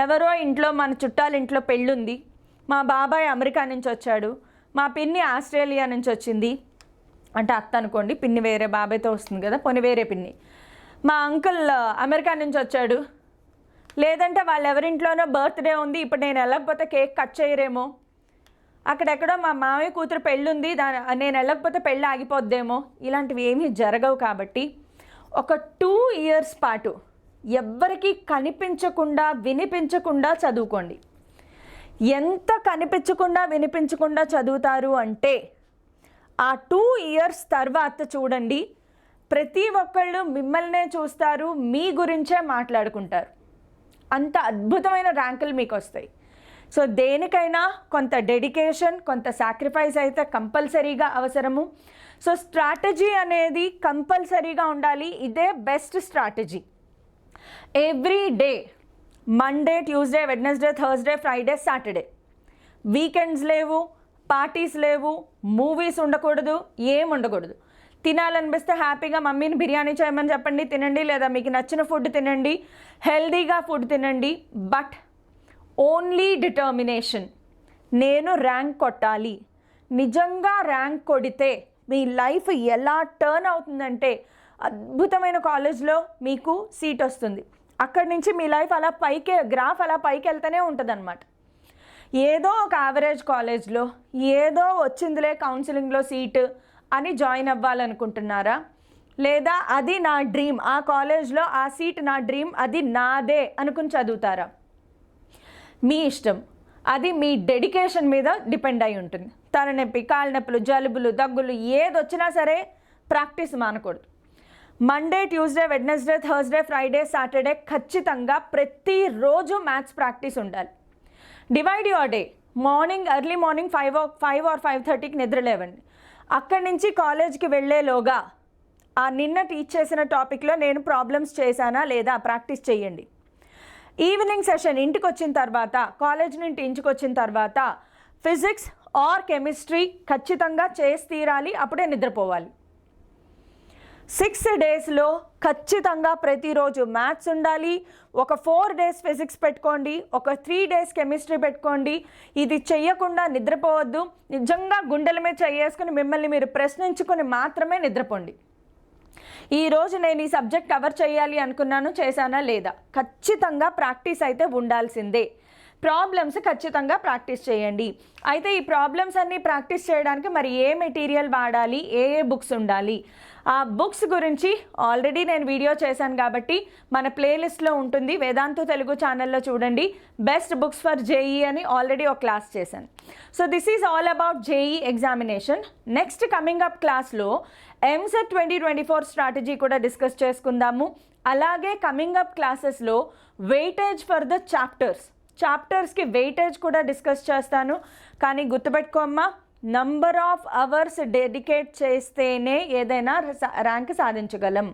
ఎవరో ఇంట్లో, మన చుట్టాల ఇంట్లో పెళ్ళుంది, మా బాబాయ్ అమెరికా నుంచి వచ్చాడు, మా పిన్ని ఆస్ట్రేలియా నుంచి వచ్చింది, అంటే అత్త అనుకోండి, పిన్ని వేరే బాబాయ్తో వస్తుంది కదా, పోనీ వేరే పిన్ని. మా అంకుల్ అమెరికా నుంచి వచ్చాడు, లేదంటే వాళ్ళు ఎవరింట్లోనో బర్త్డే ఉంది, ఇప్పుడు నేను వెళ్ళకపోతే కేక్ కట్ చేయరేమో, అక్కడెక్కడో మా మామయ్య కూతురు పెళ్ళుంది, నేను వెళ్ళకపోతే పెళ్ళి ఆగిపోద్దేమో, ఇలాంటివి ఏమీ జరగవు. కాబట్టి ఒక 2 ఇయర్స్ పాటు ఎవ్వరికీ కనిపించకుండా వినిపించకుండా చదువుకోండి. ఎంత కనిపించకుండా వినిపించకుండా చదువుతారు అంటే ఆ 2 ఇయర్స్ తర్వాత చూడండి, ప్రతి ఒక్కళ్ళు మిమ్మల్నే చూస్తారు, మీ గురించే మాట్లాడుకుంటారు. అంత అద్భుతమైన ర్యాంకులు మీకు వస్తాయి. సో దేనికైనా కొంత డెడికేషన్, కొంత సాక్రిఫైస్ అయితే కంపల్సరీగా అవసరము. సో స్ట్రాటజీ అనేది కంపల్సరీగా ఉండాలి. ఇదే best strategy. Every day, Monday, Tuesday, Wednesday, Thursday, Friday, Saturday, weekends లేవు, పార్టీస్ లేవు, మూవీస్ ఉండకూడదు, ఏం ఉండకూడదు. తినాలనిపిస్తే హ్యాపీగా మమ్మీని బిర్యానీ చేయమని చెప్పండి, తినండి, లేదా మీకు నచ్చిన ఫుడ్ తినండి, హెల్దీగా ఫుడ్ తినండి. బట్ ఓన్లీ డిటర్మినేషన్, నేను ర్యాంక్ కొట్టాలి. నిజంగా ర్యాంక్ కొడితే మీ లైఫ్ ఎలా టర్న్ అవుతుందంటే అద్భుతమైన కాలేజ్లో మీకు సీట్ వస్తుంది. అక్కడి నుంచి మీ లైఫ్ అలా పైకి, గ్రాఫ్ అలా పైకి వెళ్తూనే ఉంటుంది అన్నమాట. ఏదో ఒక యావరేజ్ కాలేజ్లో ఏదో వచ్చిందిలే కౌన్సిలింగ్లో సీటు అని జాయిన్ అవ్వాలనుకుంటున్నారా, లేదా అది నా డ్రీమ్, ఆ కాలేజ్లో ఆ సీట్ నా డ్రీమ్, అది నాదే అనుకుని చదువుతారా? మీ ఇష్టం. అది మీ డెడికేషన్ మీద డిపెండ్ అయి ఉంటుంది. తలనొప్పి, కాళ్ళ నొప్పులు, జలుబులు, దగ్గులు ఏది వచ్చినా సరే ప్రాక్టీస్ మానకూడదు. Monday, Tuesday, Wednesday, Thursday, Friday, Saturday ఖచ్చితంగా ప్రతిరోజు మ్యాథ్స్ ప్రాక్టీస్ ఉండాలి. Divide your day. Morning, early morning 5 or 5:30కి నిద్రలేవండి. అక్కడి నుంచి కాలేజ్కి వెళ్ళేలోగా ఆ నిన్న టీచ్ చేసిన టాపిక్లో నేను ప్రాబ్లమ్స్ చేశానా లేదా ప్రాక్టీస్ చేయండి. ఈవినింగ్ సెషన్ ఇంటికి వచ్చిన తర్వాత, కాలేజ్ నుండి ఇంటికి వచ్చిన తర్వాత ఫిజిక్స్ ఆర్ కెమిస్ట్రీ ఖచ్చితంగా చేసి తీరాలి, అప్పుడే నిద్రపోవాలి. 6 డేస్లో ఖచ్చితంగా ప్రతిరోజు మ్యాథ్స్ ఉండాలి. ఒక 4 డేస్ ఫిజిక్స్ పెట్టుకోండి, ఒక 3 డేస్ కెమిస్ట్రీ పెట్టుకోండి. ఇది చెయ్యకుండా నిద్రపోవద్దు. నిజంగా గుండెల మీద చేసుకుని మిమ్మల్ని మీరు ప్రశ్నించుకొని మాత్రమే నిద్రపోండి. ఈరోజు నేను ఈ సబ్జెక్ట్ కవర్ చేయాలి అనుకున్నాను, చేశానా లేదా? ఖచ్చితంగా ప్రాక్టీస్ అయితే ఉండాల్సిందే. ప్రాబ్లమ్స్ ఖచ్చితంగా ప్రాక్టీస్ చేయండి. అయితే ఈ ప్రాబ్లమ్స్ అన్నీ ప్రాక్టీస్ చేయడానికి మరి ఏ మెటీరియల్ వాడాలి, ఏ బుక్స్ ఉండాలి, ఆ బుక్స్ గురించి ఆల్రెడీ నేను వీడియో చేశాను కాబట్టి మన ప్లేలిస్ట్లో ఉంటుంది. వేదాంతు తెలుగు ఛానల్లో చూడండి. బెస్ట్ బుక్స్ ఫర్ జేఈ అని ఆల్రెడీ ఒక క్లాస్ చేశాను. So this is all about JEE examination. Next coming up క్లాస్లో ఎంసెట్ 2024 స్ట్రాటజీ కూడా డిస్కస్ చేసుకుందాము. అలాగే కమింగ్ అప్ క్లాసెస్లో వెయిటేజ్ ఫర్ ద చాప్టర్స్కి వెయిటేజ్ కూడా డిస్కస్ చేస్తాను. కానీ గుర్తుపెట్టుకోమ్మా, నంబర్ ఆఫ్ అవర్స్ డెడికేట్ చేస్తేనే ఏదైనా ర్యాంక్ సాధించగలం.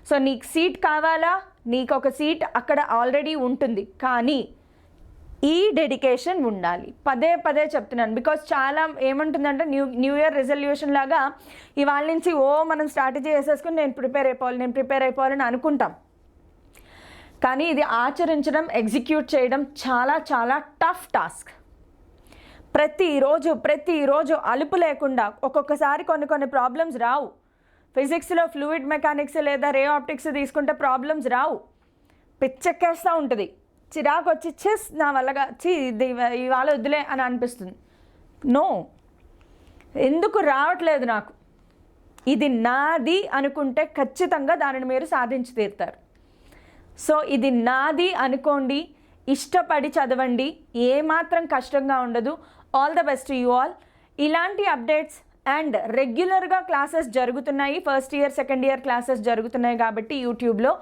సో నీకు సీట్ కావాలా, నీకు ఒక సీట్ అక్కడ ఆల్రెడీ ఉంటుంది, కానీ ఈ డెడికేషన్ ఉండాలి. పదే పదే చెప్తున్నాను. బికాజ్ చాలా ఏమంటుందంటే న్యూ ఇయర్ రెజల్యూషన్ లాగా ఇవాళ నుంచి మనం స్ట్రాటజీ వేసేసుకుని నేను ప్రిపేర్ అయిపోవాలని అనుకుంటాం. కానీ ఇది ఆచరించడం, ఎగ్జిక్యూట్ చేయడం చాలా చాలా టఫ్ టాస్క్. ప్రతిరోజు అలుపు లేకుండా, ఒక్కొక్కసారి కొన్ని ప్రాబ్లమ్స్ రావు, ఫిజిక్స్లో ఫ్లూయిడ్ మెకానిక్స్ లేదా రే ఆప్టిక్స్ తీసుకుంటే ప్రాబ్లమ్స్ రావు. పిచ్చెక్కేస్తూ ఉంటుంది, చిరాకు వచ్చి చెస్ నా వల్లగా ఇది ఇవాళ వద్దులే అని అనిపిస్తుంది. నో, ఎందుకు రావట్లేదు నాకు, ఇది నాది అనుకుంటే ఖచ్చితంగా దానిని మీరు సాధించి తీరుతారు. సో ఇది నాది అనుకోండి, ఇష్టపడి చదవండి, ఏమాత్రం కష్టంగా ఉండదు. All the best you all. ఇలాంటి అప్డేట్స్ అండ్ రెగ్యులర్గా క్లాసెస్ జరుగుతున్నాయి, first year second year classes జరుగుతున్నాయి కాబట్టి యూట్యూబ్లో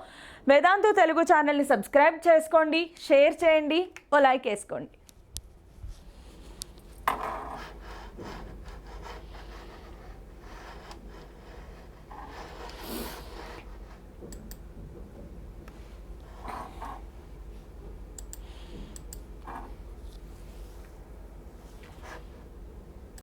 వేదాంతు తెలుగు ఛానల్ని సబ్స్క్రైబ్ చేసుకోండి, షేర్ చేయండి, ఓ లైక్ వేసుకోండి.